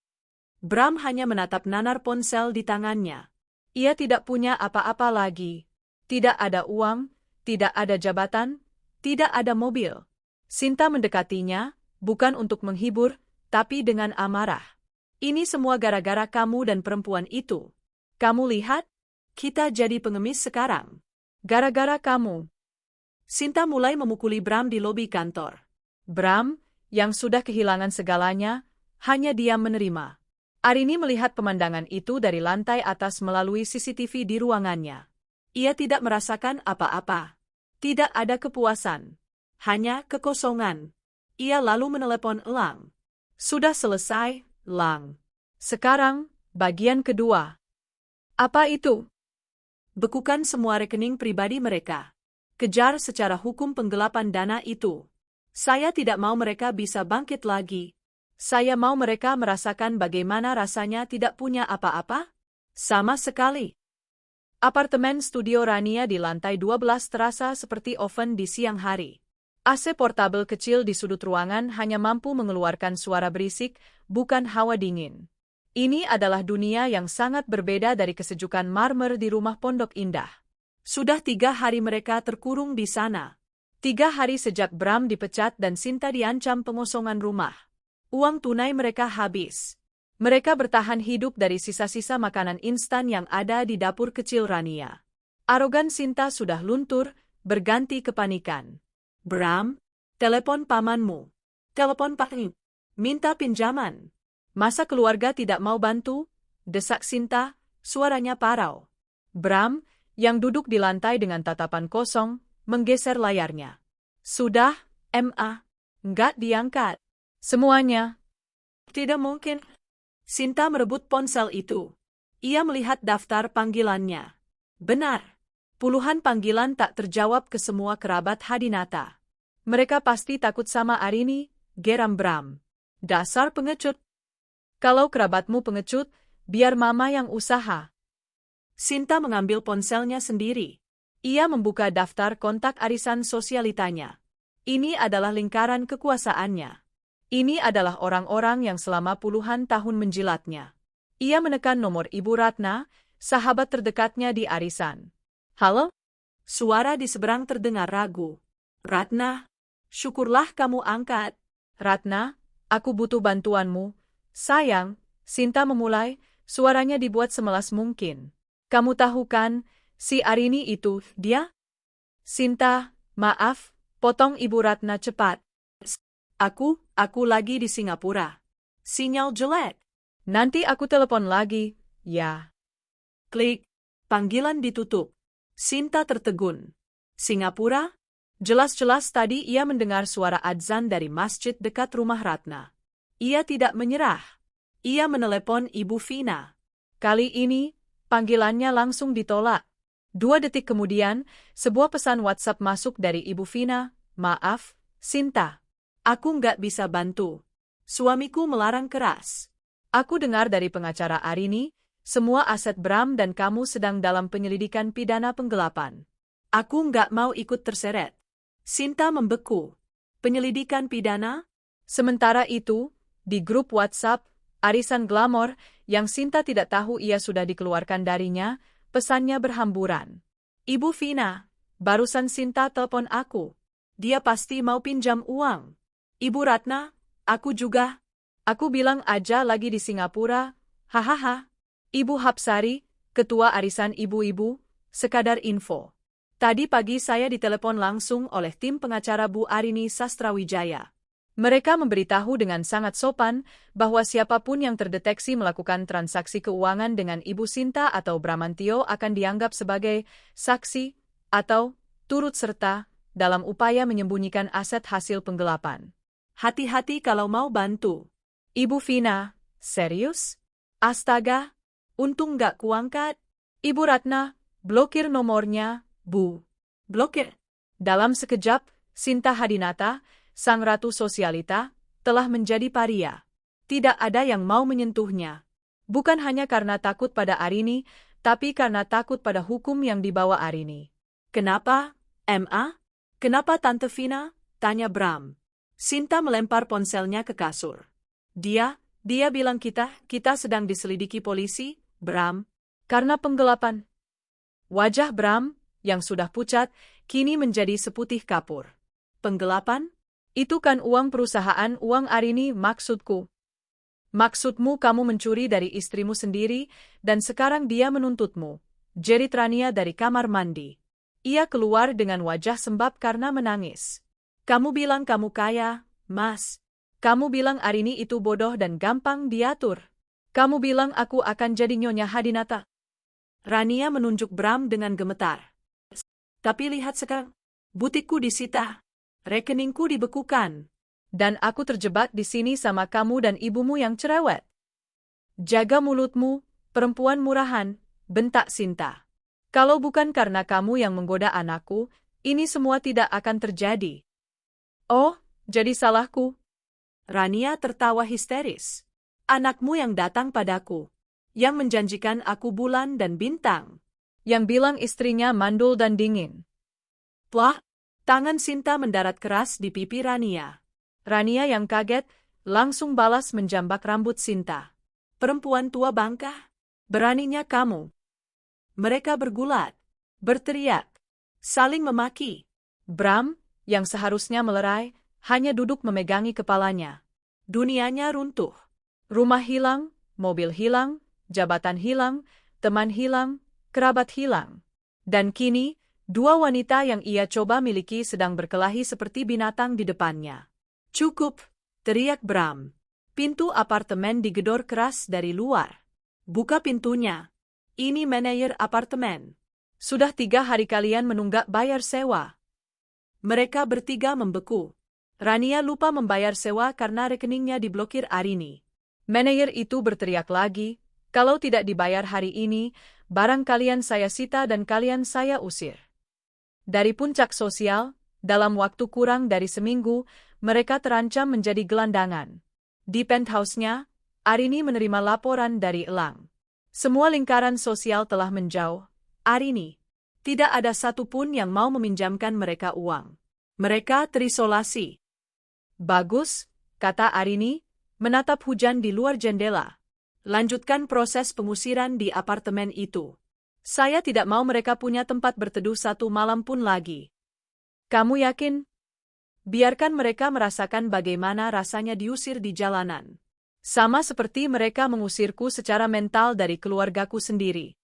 Bram hanya menatap nanar ponsel di tangannya. Ia tidak punya apa-apa lagi. Tidak ada uang, tidak ada jabatan, tidak ada mobil. Sinta mendekatinya, bukan untuk menghibur, tapi dengan amarah. Ini semua gara-gara kamu dan perempuan itu. Kamu lihat, kita jadi pengemis sekarang. Gara-gara kamu. Sinta mulai memukuli Bram di lobi kantor. Bram, yang sudah kehilangan segalanya, hanya diam menerima. Arini melihat pemandangan itu dari lantai atas melalui CCTV di ruangannya. Ia tidak merasakan apa-apa. Tidak ada kepuasan. Hanya kekosongan. Ia lalu menelepon Elang. Sudah selesai, Lang. Sekarang, bagian kedua. Apa itu? Bekukan semua rekening pribadi mereka. Kejar secara hukum penggelapan dana itu. Saya tidak mau mereka bisa bangkit lagi. Saya mau mereka merasakan bagaimana rasanya tidak punya apa-apa? Sama sekali. Apartemen studio Rania di lantai 12 terasa seperti oven di siang hari. AC portabel kecil di sudut ruangan hanya mampu mengeluarkan suara berisik, bukan hawa dingin. Ini adalah dunia yang sangat berbeda dari kesejukan marmer di rumah Pondok Indah. Sudah 3 hari mereka terkurung di sana. 3 hari sejak Bram dipecat dan Sinta diancam pengosongan rumah. Uang tunai mereka habis. Mereka bertahan hidup dari sisa-sisa makanan instan yang ada di dapur kecil Rania. Arogan Sinta sudah luntur, berganti kepanikan. Bram, telepon pamanmu. Telepon Pak. Minta pinjaman. Masa keluarga tidak mau bantu? Desak Sinta, suaranya parau. Bram, yang duduk di lantai dengan tatapan kosong, menggeser layarnya. Sudah, Ma. Nggak diangkat. Semuanya. Tidak mungkin. Sinta merebut ponsel itu. Ia melihat daftar panggilannya. Benar. Puluhan panggilan tak terjawab ke semua kerabat Hadinata. Mereka pasti takut sama Arini, geram Bram. Dasar pengecut. Kalau kerabatmu pengecut, biar mama yang usaha. Sinta mengambil ponselnya sendiri. Ia membuka daftar kontak arisan sosialitanya. Ini adalah lingkaran kekuasaannya. Ini adalah orang-orang yang selama puluhan tahun menjilatnya. Ia menekan nomor Ibu Ratna, sahabat terdekatnya di arisan. Halo? Suara di seberang terdengar ragu. Ratna, syukurlah kamu angkat. Ratna, aku butuh bantuanmu. Sayang, Sinta memulai, suaranya dibuat semelas mungkin. Kamu tahu kan, si Arini itu, dia? Sinta, maaf, potong Ibu Ratna cepat. Aku lagi di Singapura. Sinyal jelek. Nanti aku telepon lagi, ya. Klik. Panggilan ditutup. Sinta tertegun. Singapura? Jelas-jelas tadi ia mendengar suara adzan dari masjid dekat rumah Ratna. Ia tidak menyerah. Ia menelepon Ibu Vina. Kali ini, panggilannya langsung ditolak. 2 detik kemudian, sebuah pesan WhatsApp masuk dari Ibu Vina. Maaf, Sinta. Aku nggak bisa bantu. Suamiku melarang keras. Aku dengar dari pengacara Arini, semua aset Bram dan kamu sedang dalam penyelidikan pidana penggelapan. Aku nggak mau ikut terseret. Sinta membeku. Penyelidikan pidana? Sementara itu, di grup WhatsApp, arisan glamor, yang Sinta tidak tahu ia sudah dikeluarkan darinya, pesannya berhamburan. Ibu Vina, barusan Sinta telepon aku. Dia pasti mau pinjam uang. Ibu Ratna, aku juga. Aku bilang aja lagi di Singapura, hahaha. Ibu Hapsari, ketua arisan ibu-ibu, sekadar info. Tadi pagi saya ditelepon langsung oleh tim pengacara Bu Arini Sastrawijaya. Mereka memberitahu dengan sangat sopan bahwa siapapun yang terdeteksi melakukan transaksi keuangan dengan Ibu Sinta atau Bramantio akan dianggap sebagai saksi atau turut serta dalam upaya menyembunyikan aset hasil penggelapan. Hati-hati kalau mau bantu. Ibu Vina, serius? Astaga, untung nggak kuangkat. Ibu Ratna, blokir nomornya, Bu. Blokir. Dalam sekejap, Sinta Hadinata, sang ratu sosialita, telah menjadi paria. Tidak ada yang mau menyentuhnya. Bukan hanya karena takut pada Arini, tapi karena takut pada hukum yang dibawa Arini. Kenapa, Ma? Kenapa Tante Vina? Tanya Bram. Sinta melempar ponselnya ke kasur. Dia bilang kita sedang diselidiki polisi, Bram. Karena penggelapan. Wajah Bram, yang sudah pucat, kini menjadi seputih kapur. Penggelapan? Itu kan uang perusahaan, uang Arini maksudku. Maksudmu kamu mencuri dari istrimu sendiri, dan sekarang dia menuntutmu. Jerit Rania dari kamar mandi. Ia keluar dengan wajah sembab karena menangis. Kamu bilang kamu kaya, Mas. Kamu bilang Arini itu bodoh dan gampang diatur. Kamu bilang aku akan jadi Nyonya Hadinata. Rania menunjuk Bram dengan gemetar. Tapi lihat sekarang, butikku disita. Rekeningku dibekukan. Dan aku terjebak di sini sama kamu dan ibumu yang cerewet. Jaga mulutmu, perempuan murahan, bentak Sinta. Kalau bukan karena kamu yang menggoda anakku, ini semua tidak akan terjadi. Oh, jadi salahku. Rania tertawa histeris. Anakmu yang datang padaku. Yang menjanjikan aku bulan dan bintang. Yang bilang istrinya mandul dan dingin. Wah, tangan Sinta mendarat keras di pipi Rania. Rania yang kaget, langsung balas menjambak rambut Sinta. Perempuan tua bangka, beraninya kamu. Mereka bergulat, berteriak, saling memaki. Bram, yang seharusnya melerai, hanya duduk memegangi kepalanya. Dunianya runtuh. Rumah hilang, mobil hilang, jabatan hilang, teman hilang, kerabat hilang. Dan kini, dua wanita yang ia coba miliki sedang berkelahi seperti binatang di depannya. Cukup, teriak Bram. Pintu apartemen digedor keras dari luar. Buka pintunya. Ini manajer apartemen. Sudah 3 hari kalian menunggak bayar sewa. Mereka bertiga membeku. Rania lupa membayar sewa karena rekeningnya diblokir Arini. Manajer itu berteriak lagi, kalau tidak dibayar hari ini, barang kalian saya sita dan kalian saya usir. Dari puncak sosial, dalam waktu kurang dari seminggu, mereka terancam menjadi gelandangan. Di penthouse-nya, Arini menerima laporan dari Elang. Semua lingkaran sosial telah menjauh. Arini, tidak ada satupun yang mau meminjamkan mereka uang. Mereka terisolasi. Bagus, kata Arini, menatap hujan di luar jendela. Lanjutkan proses pengusiran di apartemen itu. Saya tidak mau mereka punya tempat berteduh 1 malam pun lagi. Kamu yakin? Biarkan mereka merasakan bagaimana rasanya diusir di jalanan. Sama seperti mereka mengusirku secara mental dari keluargaku sendiri.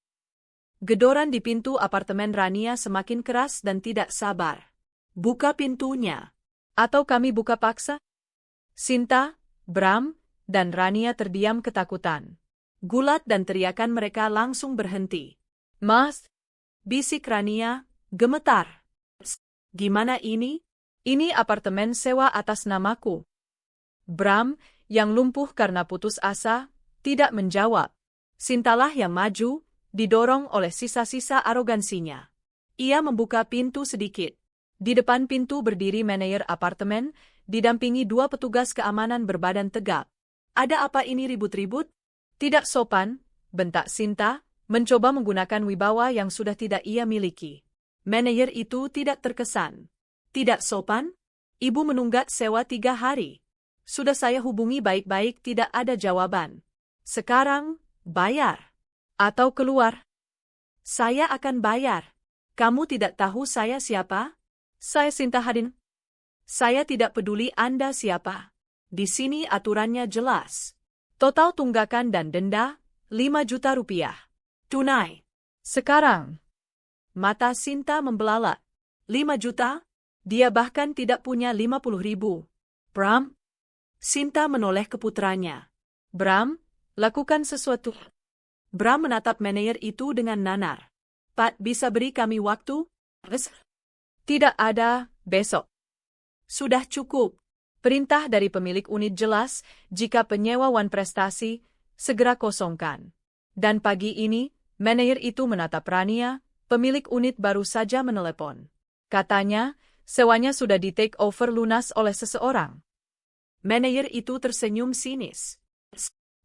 Gedoran di pintu apartemen Rania semakin keras dan tidak sabar. Buka pintunya. Atau kami buka paksa? Sinta, Bram, dan Rania terdiam ketakutan. Gulat dan teriakan mereka langsung berhenti. Mas, bisik Rania, gemetar. Gimana ini? Ini apartemen sewa atas namaku. Bram, yang lumpuh karena putus asa, tidak menjawab. Sintalah yang maju, didorong oleh sisa-sisa arogansinya. Ia membuka pintu sedikit. Di depan pintu berdiri manajer apartemen, didampingi 2 petugas keamanan berbadan tegap. Ada apa ini ribut-ribut? Tidak sopan, bentak Sinta, mencoba menggunakan wibawa yang sudah tidak ia miliki. Manajer itu tidak terkesan. Tidak sopan? Ibu menunggak sewa 3 hari. Sudah saya hubungi baik-baik, tidak ada jawaban. Sekarang, bayar. Atau keluar. Saya akan bayar. Kamu tidak tahu saya siapa? Saya Sinta Hadin. Saya tidak peduli Anda siapa. Di sini aturannya jelas. Total tunggakan dan denda, 5 juta rupiah. Tunai. Sekarang. Mata Sinta membelalak. 5 juta? Dia bahkan tidak punya 50.000. Bram? Sinta menoleh ke putranya. Bram, lakukan sesuatu. Bram menatap manajer itu dengan nanar. Pak, bisa beri kami waktu? Tidak ada, besok. Sudah cukup. Perintah dari pemilik unit jelas, jika penyewa wan prestasi, segera kosongkan. Dan pagi ini, manajer itu menatap Rania, pemilik unit baru saja menelepon. Katanya, sewanya sudah di-take over lunas oleh seseorang. Manajer itu tersenyum sinis.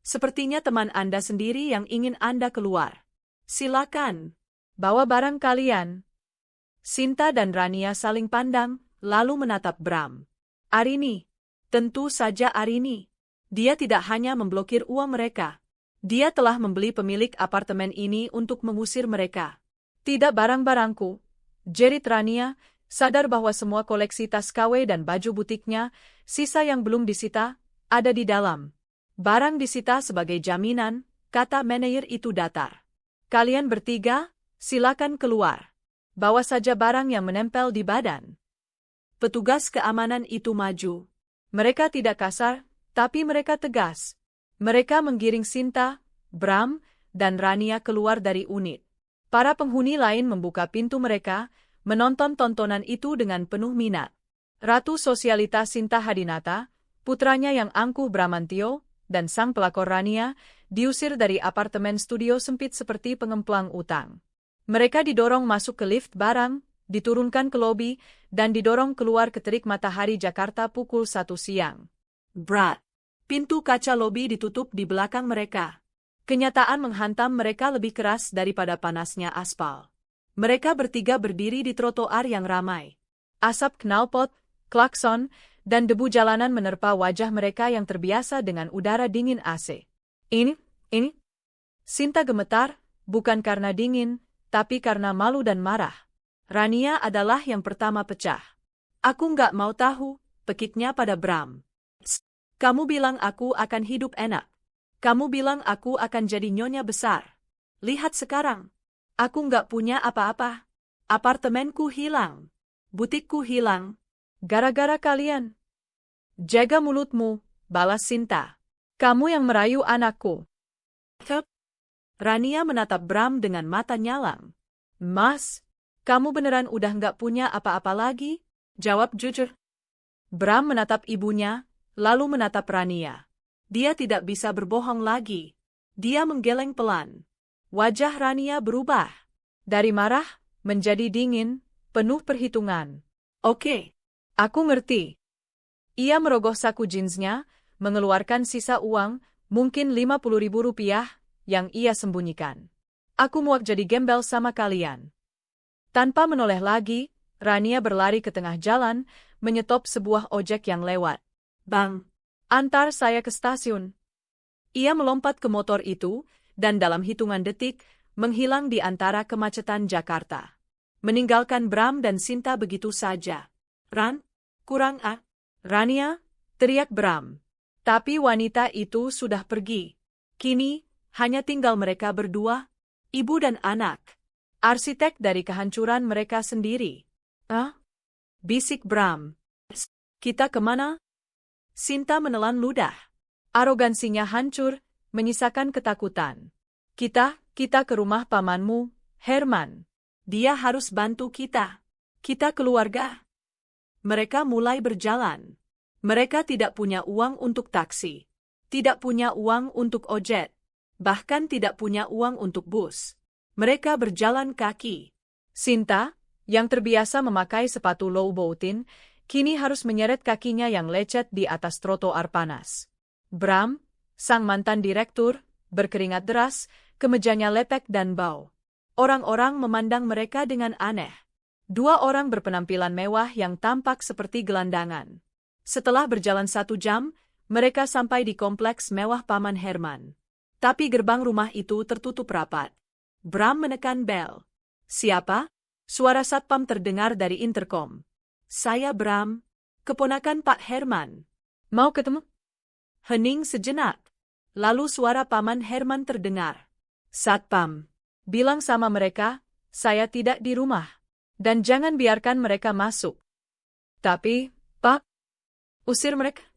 Sepertinya teman Anda sendiri yang ingin Anda keluar. Silakan. Bawa barang kalian. Sinta dan Rania saling pandang, lalu menatap Bram. Arini. Tentu saja Arini. Dia tidak hanya memblokir uang mereka. Dia telah membeli pemilik apartemen ini untuk mengusir mereka. Tidak barang-barangku, jerit Rania, sadar bahwa semua koleksi tas KW dan baju butiknya, sisa yang belum disita, ada di dalam. Barang disita sebagai jaminan, kata manajer itu datar. Kalian bertiga, silakan keluar. Bawa saja barang yang menempel di badan. Petugas keamanan itu maju. Mereka tidak kasar, tapi mereka tegas. Mereka menggiring Sinta, Bram, dan Rania keluar dari unit. Para penghuni lain membuka pintu mereka, menonton tontonan itu dengan penuh minat. Ratu Sosialita Sinta Hadinata, putranya yang angkuh Bramantio, dan sang pelakor Rania, diusir dari apartemen studio sempit seperti pengemplang utang. Mereka didorong masuk ke lift barang, diturunkan ke lobi, dan didorong keluar ke terik matahari Jakarta pukul 1 siang. Berat. Pintu kaca lobi ditutup di belakang mereka. Kenyataan menghantam mereka lebih keras daripada panasnya aspal. Mereka bertiga berdiri di trotoar yang ramai. Asap knalpot, klakson, dan debu jalanan menerpa wajah mereka yang terbiasa dengan udara dingin AC. Ini. Sinta gemetar, bukan karena dingin, tapi karena malu dan marah. Rania adalah yang pertama pecah. Aku nggak mau tahu, pekiknya pada Bram. Kamu bilang aku akan hidup enak. Kamu bilang aku akan jadi nyonya besar. Lihat sekarang. Aku nggak punya apa-apa. Apartemenku hilang. Butikku hilang. Gara-gara kalian. Jaga mulutmu, balas Sinta. Kamu yang merayu anakku. Rania menatap Bram dengan mata nyalang. Mas, kamu beneran udah nggak punya apa-apa lagi? Jawab jujur. Bram menatap ibunya, lalu menatap Rania. Dia tidak bisa berbohong lagi. Dia menggeleng pelan. Wajah Rania berubah. Dari marah, menjadi dingin, penuh perhitungan. Oke. Aku ngerti. Ia merogoh saku jeansnya, mengeluarkan sisa uang, mungkin Rp50.000, yang ia sembunyikan. Aku muak jadi gembel sama kalian. Tanpa menoleh lagi, Rania berlari ke tengah jalan, menyetop sebuah ojek yang lewat. Bang, antar saya ke stasiun. Ia melompat ke motor itu, dan dalam hitungan detik, menghilang di antara kemacetan Jakarta. Meninggalkan Bram dan Sinta begitu saja. Kurang Rania, teriak Bram. Tapi wanita itu sudah pergi. Kini, hanya tinggal mereka berdua, ibu dan anak. Arsitek dari kehancuran mereka sendiri. Bisik Bram. Kita kemana? Sinta menelan ludah. Arogansinya hancur, menyisakan ketakutan. Kita ke rumah pamanmu, Herman. Dia harus bantu kita. Kita keluarga. Mereka mulai berjalan. Mereka tidak punya uang untuk taksi. Tidak punya uang untuk ojek. Bahkan tidak punya uang untuk bus. Mereka berjalan kaki. Sinta, yang terbiasa memakai sepatu low boutin, kini harus menyeret kakinya yang lecet di atas trotoar panas. Bram, sang mantan direktur, berkeringat deras, kemejanya lepek dan bau. Orang-orang memandang mereka dengan aneh. Dua orang berpenampilan mewah yang tampak seperti gelandangan. Setelah berjalan 1 jam, mereka sampai di kompleks mewah Paman Herman. Tapi gerbang rumah itu tertutup rapat. Bram menekan bel. Siapa? Suara satpam terdengar dari interkom. Saya Bram, keponakan Pak Herman. Mau ketemu? Hening sejenak. Lalu suara Paman Herman terdengar. Satpam, bilang sama mereka, saya tidak di rumah. Dan jangan biarkan mereka masuk. Tapi, Pak, usir mereka.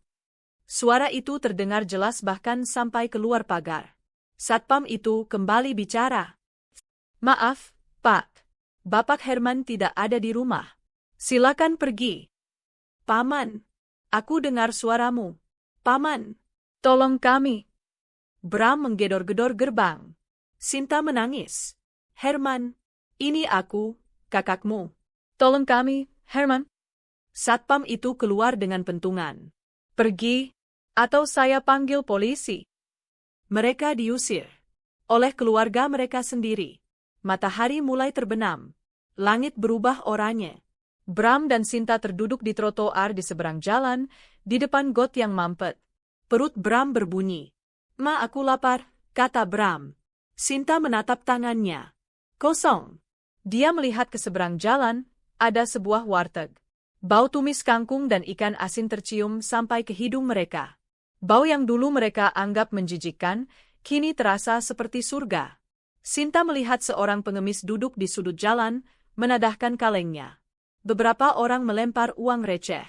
Suara itu terdengar jelas bahkan sampai keluar pagar. Satpam itu kembali bicara. Maaf, Pak. Bapak Herman tidak ada di rumah. Silakan pergi. Paman, aku dengar suaramu. Paman, tolong kami. Bram menggedor-gedor gerbang. Sinta menangis. Herman, ini aku, kakakmu. Tolong kami, Herman. Satpam itu keluar dengan pentungan. Pergi, atau saya panggil polisi. Mereka diusir. oleh keluarga mereka sendiri. Matahari mulai terbenam. Langit berubah oranye. Bram dan Sinta terduduk di trotoar di seberang jalan, di depan got yang mampet. Perut Bram berbunyi. "Ma, aku lapar," kata Bram. Sinta menatap tangannya. Kosong. Dia melihat ke seberang jalan, ada sebuah warteg. Bau tumis kangkung dan ikan asin tercium sampai ke hidung mereka. Bau yang dulu mereka anggap menjijikkan, kini terasa seperti surga. Sinta melihat seorang pengemis duduk di sudut jalan, menadahkan kalengnya. Beberapa orang melempar uang receh.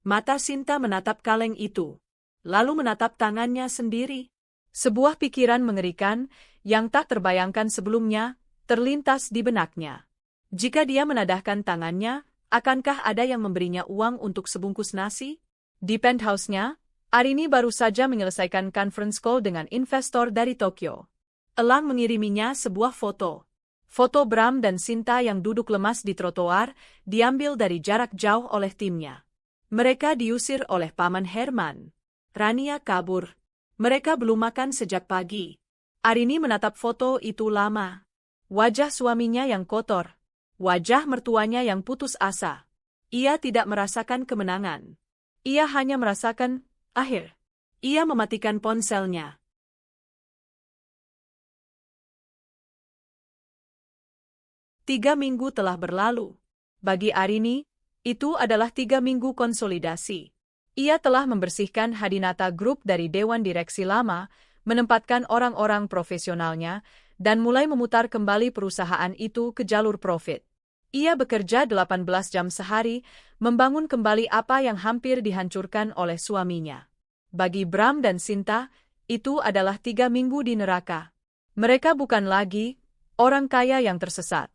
Mata Sinta menatap kaleng itu, lalu menatap tangannya sendiri. Sebuah pikiran mengerikan, yang tak terbayangkan sebelumnya, terlintas di benaknya. Jika dia menadahkan tangannya, akankah ada yang memberinya uang untuk sebungkus nasi? Di penthouse-nya, Arini baru saja menyelesaikan conference call dengan investor dari Tokyo. Elang mengiriminya sebuah foto. Foto Bram dan Sinta yang duduk lemas di trotoar, diambil dari jarak jauh oleh timnya. Mereka diusir oleh Paman Herman. Rania kabur. Mereka belum makan sejak pagi. Arini menatap foto itu lama. Wajah suaminya yang kotor. Wajah mertuanya yang putus asa. Ia tidak merasakan kemenangan. Ia hanya merasakan akhir. Ia mematikan ponselnya. Tiga minggu telah berlalu. Bagi Arini, itu adalah 3 minggu konsolidasi. Ia telah membersihkan Hadinata Group dari Dewan Direksi lama, menempatkan orang-orang profesionalnya, dan mulai memutar kembali perusahaan itu ke jalur profit. Ia bekerja 18 jam sehari, membangun kembali apa yang hampir dihancurkan oleh suaminya. Bagi Bram dan Sinta, itu adalah 3 minggu di neraka. Mereka bukan lagi orang kaya yang tersesat.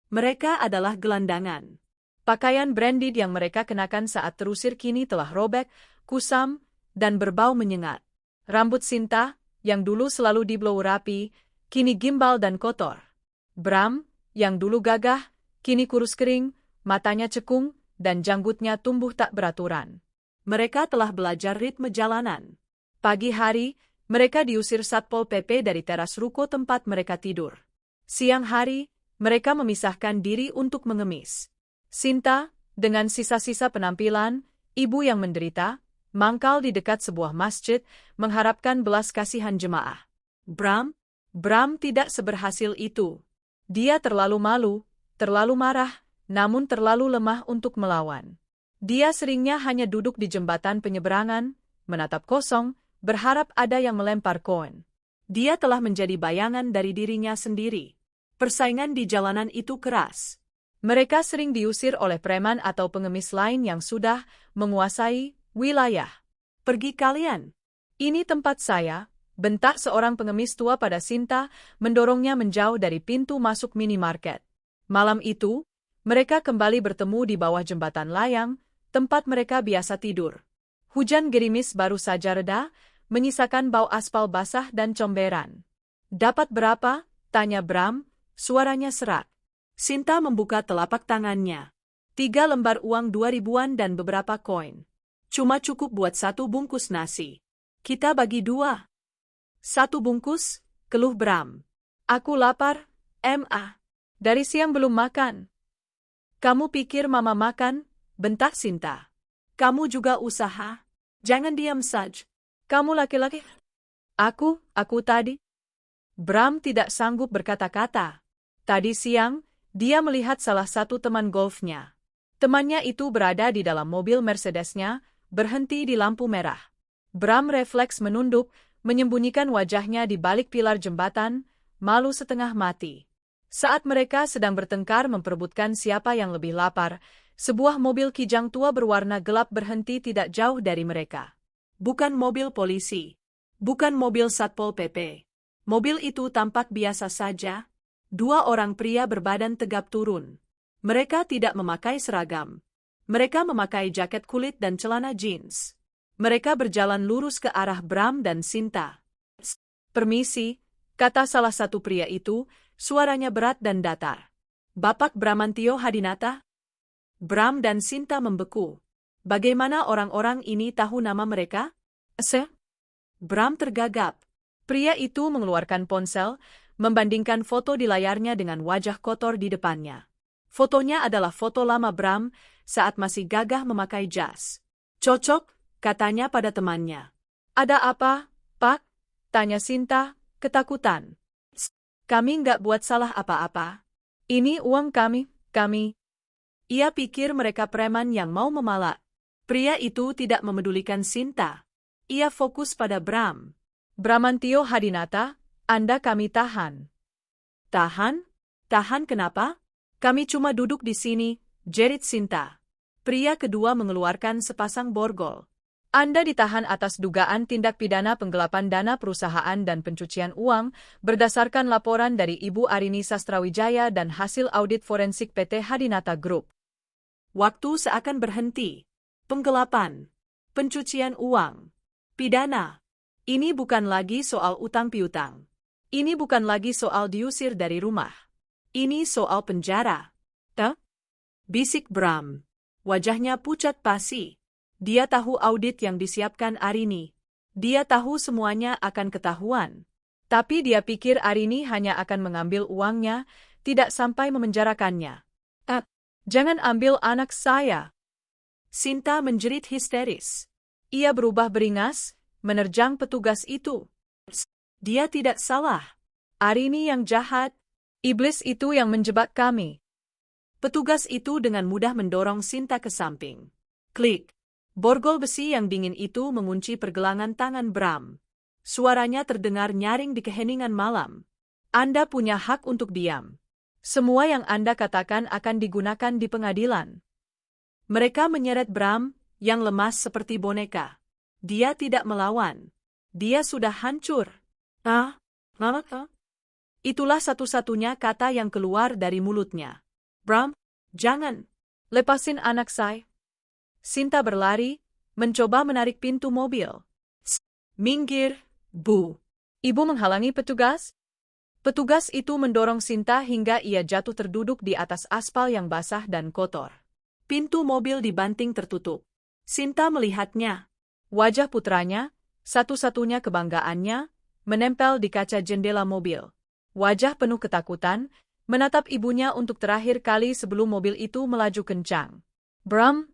Mereka adalah gelandangan. Pakaian branded yang mereka kenakan saat terusir kini telah robek, kusam, dan berbau menyengat. Rambut Sinta, yang dulu selalu diblow rapi, kini gimbal dan kotor. Bram, yang dulu gagah, kini kurus kering, matanya cekung, dan janggutnya tumbuh tak beraturan. Mereka telah belajar ritme jalanan. Pagi hari, mereka diusir Satpol PP dari teras ruko tempat mereka tidur. Siang hari, mereka memisahkan diri untuk mengemis. Sinta, dengan sisa-sisa penampilan, ibu yang menderita, mangkal di dekat sebuah masjid, mengharapkan belas kasihan jemaah. Bram tidak seberhasil itu. Dia terlalu malu, terlalu marah, namun terlalu lemah untuk melawan. Dia seringnya hanya duduk di jembatan penyeberangan, menatap kosong, berharap ada yang melempar koin. Dia telah menjadi bayangan dari dirinya sendiri. Persaingan di jalanan itu keras. Mereka sering diusir oleh preman atau pengemis lain yang sudah menguasai wilayah. "Pergi kalian. Ini tempat saya," bentak seorang pengemis tua pada Sinta, mendorongnya menjauh dari pintu masuk minimarket. Malam itu, mereka kembali bertemu di bawah jembatan layang, tempat mereka biasa tidur. Hujan gerimis baru saja reda, menyisakan bau aspal basah dan comberan. "Dapat berapa?" tanya Bram. Suaranya serak. Sinta membuka telapak tangannya. 3 lembar uang 2000-an dan beberapa koin. "Cuma cukup buat 1 bungkus nasi. Kita bagi 2. "1 bungkus?" keluh Bram. "Aku lapar, Ma. Dari siang belum makan." "Kamu pikir Mama makan?" bentak Sinta. "Kamu juga usaha. Jangan diam saja. Kamu laki-laki." Aku tadi." Bram tidak sanggup berkata-kata. Tadi siang, dia melihat salah satu teman golfnya. Temannya itu berada di dalam mobil Mercedesnya, berhenti di lampu merah. Bram refleks menunduk, menyembunyikan wajahnya di balik pilar jembatan, malu setengah mati. Saat mereka sedang bertengkar memperebutkan siapa yang lebih lapar, sebuah mobil kijang tua berwarna gelap berhenti tidak jauh dari mereka. Bukan mobil polisi. Bukan mobil Satpol PP. Mobil itu tampak biasa saja. 2 orang pria berbadan tegap turun. Mereka tidak memakai seragam. Mereka memakai jaket kulit dan celana jeans. Mereka berjalan lurus ke arah Bram dan Sinta. "Permisi," kata salah satu pria itu, suaranya berat dan datar. "Bapak Bramantio Hadinata?" Bram dan Sinta membeku. Bagaimana orang-orang ini tahu nama mereka? "Se?" Bram tergagap. Pria itu mengeluarkan ponsel, membandingkan foto di layarnya dengan wajah kotor di depannya. Fotonya adalah foto lama Bram saat masih gagah memakai jas. Cocok, katanya pada temannya. Ada apa, Pak? Tanya Sinta, ketakutan. Kami nggak buat salah apa-apa. Ini uang kami. Ia pikir mereka preman yang mau memalak. Pria itu tidak memedulikan Sinta. Ia fokus pada Bram. Bramantio Hadinata, Anda kami tahan. Tahan? Tahan kenapa? Kami cuma duduk di sini, jerit Sinta. Pria kedua mengeluarkan sepasang borgol. Anda ditahan atas dugaan tindak pidana penggelapan dana perusahaan dan pencucian uang berdasarkan laporan dari Ibu Arini Sastrawijaya dan hasil audit forensik PT Hadinata Group. Waktu seakan berhenti. Penggelapan, pencucian uang, pidana. Ini bukan lagi soal utang piutang. Ini bukan lagi soal diusir dari rumah. Ini soal penjara. Bisik Bram. Wajahnya pucat pasi. Dia tahu audit yang disiapkan Arini. Dia tahu semuanya akan ketahuan. Tapi dia pikir Arini hanya akan mengambil uangnya, tidak sampai memenjarakannya. Jangan ambil anak saya. Sinta menjerit histeris. Ia berubah beringas, menerjang petugas itu. Dia tidak salah. Arini yang jahat. Iblis itu yang menjebak kami. Petugas itu dengan mudah mendorong Sinta ke samping. Klik. Borgol besi yang dingin itu mengunci pergelangan tangan Bram. Suaranya terdengar nyaring di keheningan malam. Anda punya hak untuk diam. Semua yang Anda katakan akan digunakan di pengadilan. Mereka menyeret Bram, yang lemas seperti boneka. Dia tidak melawan. Dia sudah hancur. Itulah satu-satunya kata yang keluar dari mulutnya. Bram, jangan. Lepasin anak saya. Sinta berlari, mencoba menarik pintu mobil. Minggir, Bu. Ibu menghalangi petugas? Petugas itu mendorong Sinta hingga ia jatuh terduduk di atas aspal yang basah dan kotor. Pintu mobil dibanting tertutup. Sinta melihatnya. Wajah putranya, satu-satunya kebanggaannya, menempel di kaca jendela mobil. Wajah penuh ketakutan, menatap ibunya untuk terakhir kali sebelum mobil itu melaju kencang. Bram!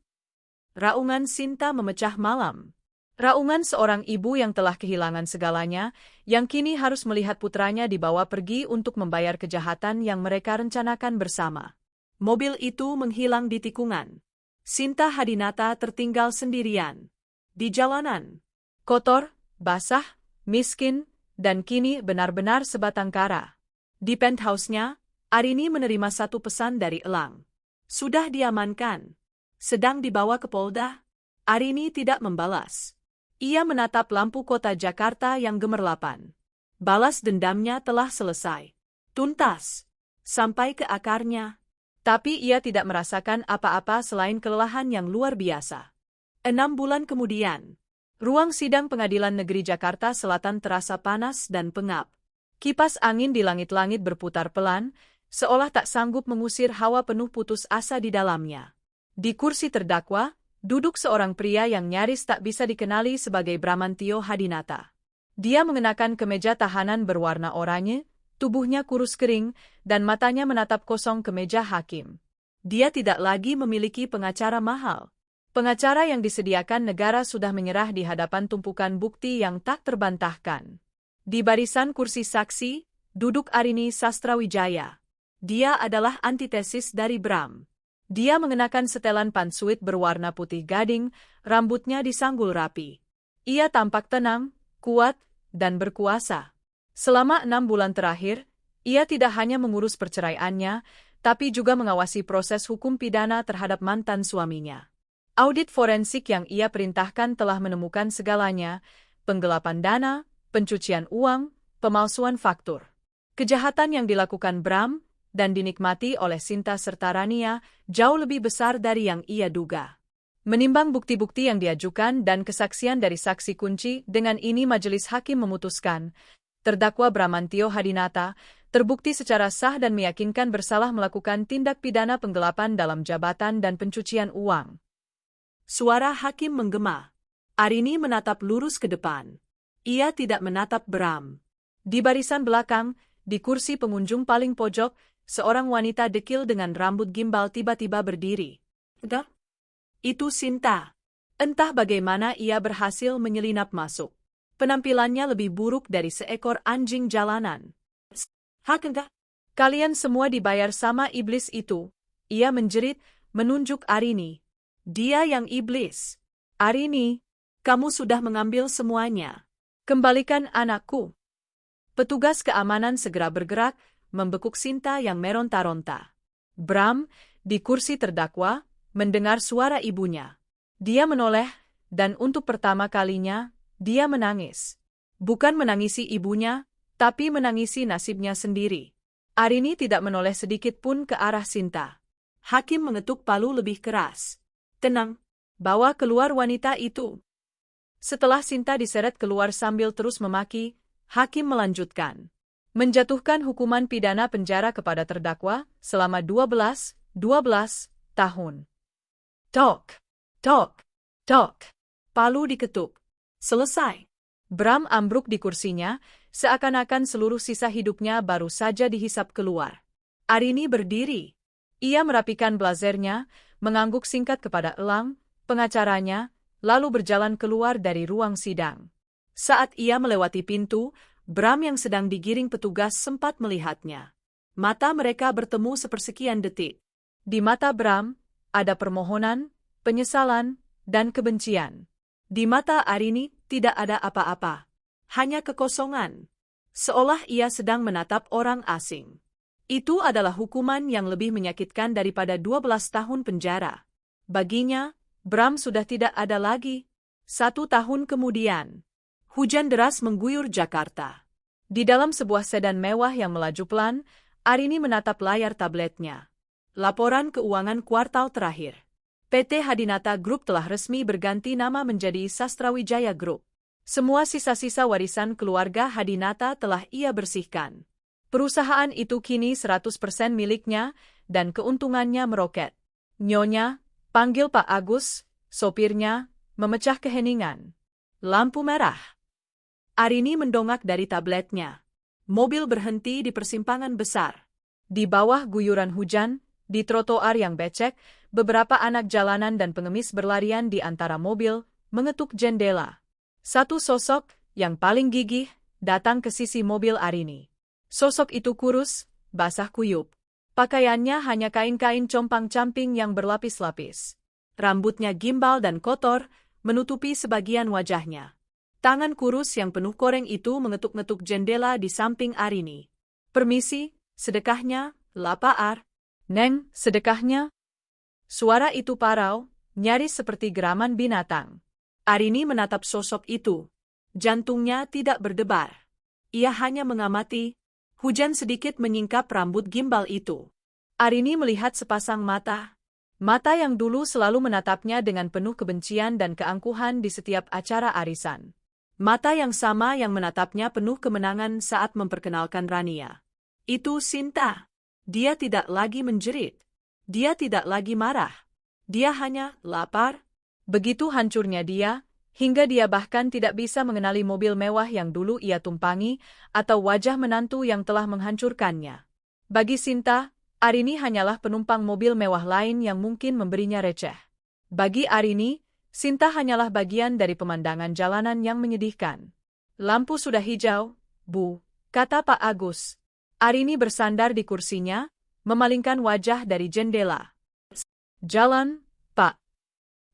Raungan Sinta memecah malam. Raungan seorang ibu yang telah kehilangan segalanya, yang kini harus melihat putranya dibawa pergi untuk membayar kejahatan yang mereka rencanakan bersama. Mobil itu menghilang di tikungan. Sinta Hadinata tertinggal sendirian. Di jalanan. Kotor, basah, miskin, dan kini benar-benar sebatang kara. Di penthouse-nya, Arini menerima satu pesan dari Elang. Sudah diamankan. Sedang dibawa ke Polda. Arini tidak membalas. Ia menatap lampu kota Jakarta yang gemerlapan. Balas dendamnya telah selesai. Tuntas. Sampai ke akarnya. Tapi ia tidak merasakan apa-apa selain kelelahan yang luar biasa. 6 bulan kemudian, ruang sidang Pengadilan Negeri Jakarta Selatan terasa panas dan pengap. Kipas angin di langit-langit berputar pelan, seolah tak sanggup mengusir hawa penuh putus asa di dalamnya. Di kursi terdakwa, duduk seorang pria yang nyaris tak bisa dikenali sebagai Bramantio Hadinata. Dia mengenakan kemeja tahanan berwarna oranye, tubuhnya kurus kering, dan matanya menatap kosong ke meja hakim. Dia tidak lagi memiliki pengacara mahal. Pengacara yang disediakan negara sudah menyerah di hadapan tumpukan bukti yang tak terbantahkan. Di barisan kursi saksi, duduk Arini Sastrawijaya. Dia adalah antitesis dari Bram. Dia mengenakan setelan pantsuit berwarna putih gading, rambutnya disanggul rapi. Ia tampak tenang, kuat, dan berkuasa. Selama 6 bulan terakhir, ia tidak hanya mengurus perceraiannya, tapi juga mengawasi proses hukum pidana terhadap mantan suaminya. Audit forensik yang ia perintahkan telah menemukan segalanya, penggelapan dana, pencucian uang, pemalsuan faktur. Kejahatan yang dilakukan Bram dan dinikmati oleh Sinta serta Rania jauh lebih besar dari yang ia duga. Menimbang bukti-bukti yang diajukan dan kesaksian dari saksi kunci, dengan ini majelis hakim memutuskan, terdakwa Bramantio Hadinata terbukti secara sah dan meyakinkan bersalah melakukan tindak pidana penggelapan dalam jabatan dan pencucian uang. Suara hakim menggema. Arini menatap lurus ke depan. Ia tidak menatap Bram. Di barisan belakang, di kursi pengunjung paling pojok, seorang wanita dekil dengan rambut gimbal tiba-tiba berdiri. Enggak? Itu Sinta. Entah bagaimana ia berhasil menyelinap masuk. Penampilannya lebih buruk dari seekor anjing jalanan. Hak enggak? Kalian semua dibayar sama iblis itu. Ia menjerit, menunjuk Arini. Dia yang iblis. Arini, Kamu sudah mengambil semuanya. kembalikan anakku. Petugas keamanan segera bergerak, membekuk Sinta yang meronta-ronta. Bram, di kursi terdakwa, mendengar suara ibunya. Dia menoleh, dan untuk pertama kalinya, dia menangis. Bukan menangisi ibunya, tapi menangisi nasibnya sendiri. Arini tidak menoleh sedikit pun ke arah Sinta. Hakim mengetuk palu lebih keras. Tenang, bawa keluar wanita itu. Setelah Sinta diseret keluar sambil terus memaki, hakim melanjutkan. Menjatuhkan hukuman pidana penjara kepada terdakwa selama 12 tahun. Tok, tok, tok. Palu diketuk. Selesai. Bram ambruk di kursinya, seakan-akan seluruh sisa hidupnya baru saja dihisap keluar. Arini berdiri. Ia merapikan blazernya, mengangguk singkat kepada Elang, pengacaranya, lalu berjalan keluar dari ruang sidang. Saat ia melewati pintu, Bram yang sedang digiring petugas sempat melihatnya. Mata mereka bertemu sepersekian detik. Di mata Bram, ada permohonan, penyesalan, dan kebencian. Di mata Arini tidak ada apa-apa. Hanya kekosongan. Seolah ia sedang menatap orang asing. Itu adalah hukuman yang lebih menyakitkan daripada 12 tahun penjara. Baginya, Bram sudah tidak ada lagi. 1 tahun kemudian, hujan deras mengguyur Jakarta. Di dalam sebuah sedan mewah yang melaju pelan, Arini menatap layar tabletnya. Laporan keuangan kuartal terakhir. PT Hadinata Group telah resmi berganti nama menjadi Sastrawijaya Group. Semua sisa-sisa warisan keluarga Hadinata telah ia bersihkan. Perusahaan itu kini 100% miliknya, dan keuntungannya meroket. Nyonya, panggil Pak Agus, sopirnya, memecah keheningan. Lampu merah. Arini mendongak dari tabletnya. Mobil berhenti di persimpangan besar. Di bawah guyuran hujan, di trotoar yang becek, beberapa anak jalanan dan pengemis berlarian di antara mobil, mengetuk jendela. Satu sosok, yang paling gigih, datang ke sisi mobil Arini. Sosok itu kurus, basah kuyup. Pakaiannya hanya kain-kain compang-camping yang berlapis-lapis. Rambutnya gimbal dan kotor, menutupi sebagian wajahnya. Tangan kurus yang penuh koreng itu mengetuk-ngetuk jendela di samping Arini. Permisi, sedekahnya, lapar. Neng, sedekahnya. Suara itu parau, nyaris seperti geraman binatang. Arini menatap sosok itu. Jantungnya tidak berdebar. Ia hanya mengamati. Hujan sedikit menyingkap rambut gimbal itu. Arini melihat sepasang mata. Mata yang dulu selalu menatapnya dengan penuh kebencian dan keangkuhan di setiap acara arisan. Mata yang sama yang menatapnya penuh kemenangan saat memperkenalkan Rania. Itu Sinta. Dia tidak lagi menjerit. Dia tidak lagi marah. Dia hanya lapar. Begitu hancurnya dia, hingga dia bahkan tidak bisa mengenali mobil mewah yang dulu ia tumpangi, atau wajah menantu yang telah menghancurkannya. Bagi Sinta, Arini hanyalah penumpang mobil mewah lain yang mungkin memberinya receh. Bagi Arini, Sinta hanyalah bagian dari pemandangan jalanan yang menyedihkan. Lampu sudah hijau, Bu, kata Pak Agus. Arini bersandar di kursinya, memalingkan wajah dari jendela. Jalan, Pak.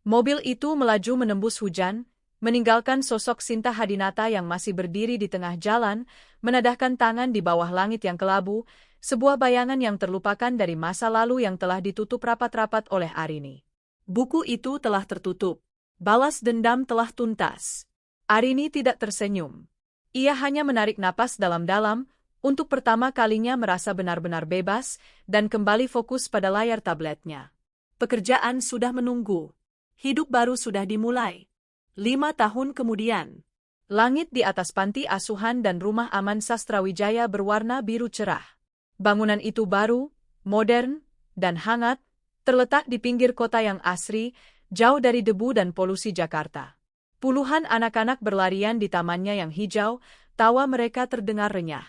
Mobil itu melaju menembus hujan, meninggalkan sosok Sinta Hadinata yang masih berdiri di tengah jalan, menadahkan tangan di bawah langit yang kelabu, sebuah bayangan yang terlupakan dari masa lalu yang telah ditutup rapat-rapat oleh Arini. Buku itu telah tertutup. Balas dendam telah tuntas. Arini tidak tersenyum. Ia hanya menarik napas dalam-dalam, untuk pertama kalinya merasa benar-benar bebas, dan kembali fokus pada layar tabletnya. Pekerjaan sudah menunggu. Hidup baru sudah dimulai. 5 tahun kemudian, langit di atas panti asuhan dan rumah aman Sastrawijaya berwarna biru cerah. Bangunan itu baru, modern, dan hangat, terletak di pinggir kota yang asri, jauh dari debu dan polusi Jakarta. Puluhan anak-anak berlarian di tamannya yang hijau, tawa mereka terdengar renyah.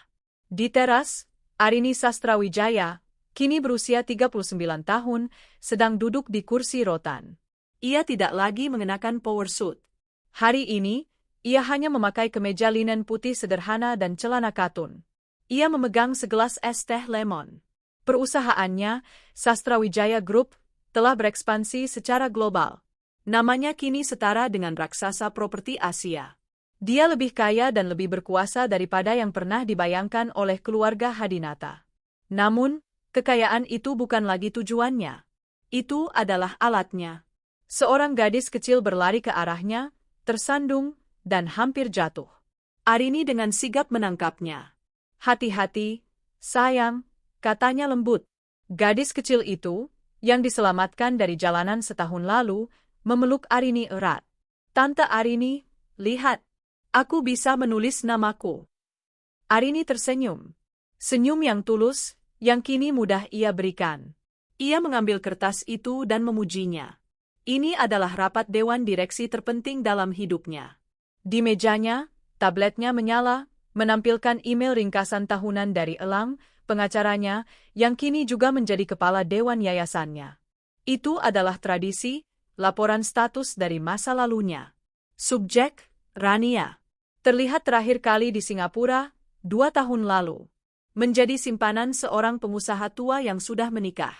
Di teras, Arini Sastrawijaya, kini berusia 39 tahun, sedang duduk di kursi rotan. Ia tidak lagi mengenakan power suit. Hari ini, ia hanya memakai kemeja linen putih sederhana dan celana katun. Ia memegang segelas es teh lemon. Perusahaannya, Sastrawijaya Group, telah berekspansi secara global. Namanya kini setara dengan raksasa properti Asia. Dia lebih kaya dan lebih berkuasa daripada yang pernah dibayangkan oleh keluarga Hadinata. Namun, kekayaan itu bukan lagi tujuannya. Itu adalah alatnya. Seorang gadis kecil berlari ke arahnya, tersandung, dan hampir jatuh. Arini dengan sigap menangkapnya. "Hati-hati, sayang," katanya lembut. Gadis kecil itu, yang diselamatkan dari jalanan setahun lalu, memeluk Arini erat. "Tante Arini, lihat. Aku bisa menulis namaku." Arini tersenyum. Senyum yang tulus, yang kini mudah ia berikan. Ia mengambil kertas itu dan memujinya. Ini adalah rapat dewan direksi terpenting dalam hidupnya. Di mejanya, tabletnya menyala, menampilkan email ringkasan tahunan dari Elang, pengacaranya, yang kini juga menjadi kepala dewan yayasannya. Itu adalah tradisi, laporan status dari masa lalunya. Subjek, Rania. Terlihat terakhir kali di Singapura, 2 tahun lalu. Menjadi simpanan seorang pengusaha tua yang sudah menikah.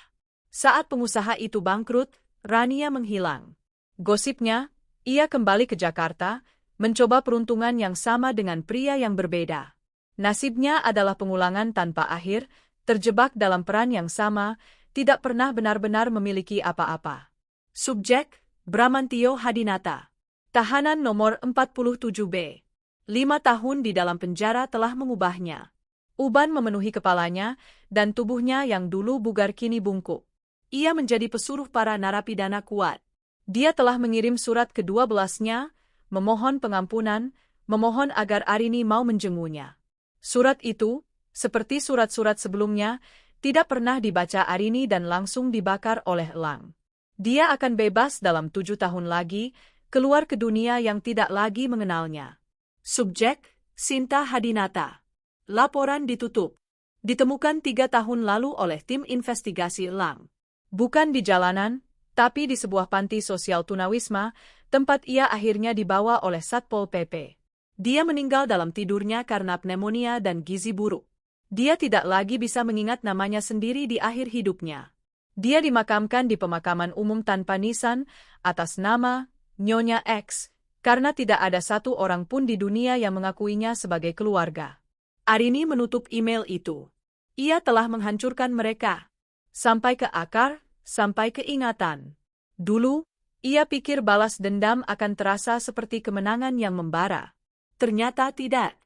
Saat pengusaha itu bangkrut, Rania menghilang. Gosipnya, ia kembali ke Jakarta, mencoba peruntungan yang sama dengan pria yang berbeda. Nasibnya adalah pengulangan tanpa akhir, terjebak dalam peran yang sama, tidak pernah benar-benar memiliki apa-apa. Subjek, Bramantio Hadinata. Tahanan nomor 47B. 5 tahun di dalam penjara telah mengubahnya. Uban memenuhi kepalanya, dan tubuhnya yang dulu bugar kini bungkuk. Ia menjadi pesuruh para narapidana kuat. Dia telah mengirim surat ke-12-nya, memohon pengampunan, memohon agar Arini mau menjenguknya. Surat itu, seperti surat-surat sebelumnya, tidak pernah dibaca Arini dan langsung dibakar oleh Elang. Dia akan bebas dalam 7 tahun lagi, keluar ke dunia yang tidak lagi mengenalnya. Subjek, Sinta Hadinata. Laporan ditutup. Ditemukan 3 tahun lalu oleh tim investigasi Elang. Bukan di jalanan, tapi di sebuah panti sosial tunawisma, tempat ia akhirnya dibawa oleh Satpol PP. Dia meninggal dalam tidurnya karena pneumonia dan gizi buruk. Dia tidak lagi bisa mengingat namanya sendiri di akhir hidupnya. Dia dimakamkan di pemakaman umum tanpa nisan, atas nama Nyonya X, karena tidak ada satu orang pun di dunia yang mengakuinya sebagai keluarga. Arini menutup email itu. Ia telah menghancurkan mereka. Sampai ke akar, sampai ke ingatan. Dulu, ia pikir balas dendam akan terasa seperti kemenangan yang membara. Ternyata tidak.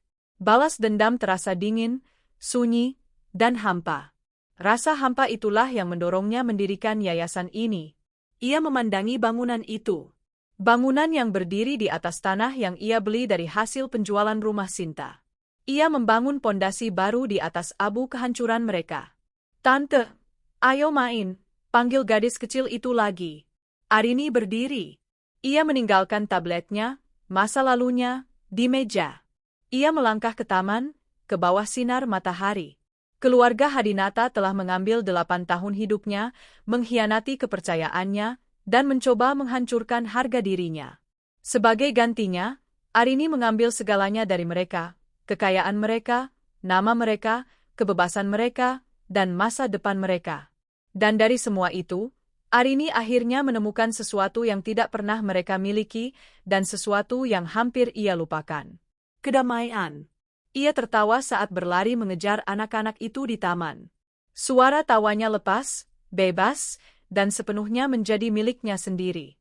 Balas dendam terasa dingin, sunyi, dan hampa. Rasa hampa itulah yang mendorongnya mendirikan yayasan ini. Ia memandangi bangunan itu. Bangunan yang berdiri di atas tanah yang ia beli dari hasil penjualan rumah Sinta. Ia membangun pondasi baru di atas abu kehancuran mereka. "Tante, ayo main," panggil gadis kecil itu lagi. Arini berdiri. Ia meninggalkan tabletnya, masa lalunya, di meja. Ia melangkah ke taman, ke bawah sinar matahari. Keluarga Hadinata telah mengambil 8 tahun hidupnya, mengkhianati kepercayaannya, dan mencoba menghancurkan harga dirinya. Sebagai gantinya, Arini mengambil segalanya dari mereka, kekayaan mereka, nama mereka, kebebasan mereka, dan masa depan mereka. Dan dari semua itu, Arini akhirnya menemukan sesuatu yang tidak pernah mereka miliki, dan sesuatu yang hampir ia lupakan. Kedamaian. Ia tertawa saat berlari mengejar anak-anak itu di taman. Suara tawanya lepas, bebas, dan sepenuhnya menjadi miliknya sendiri.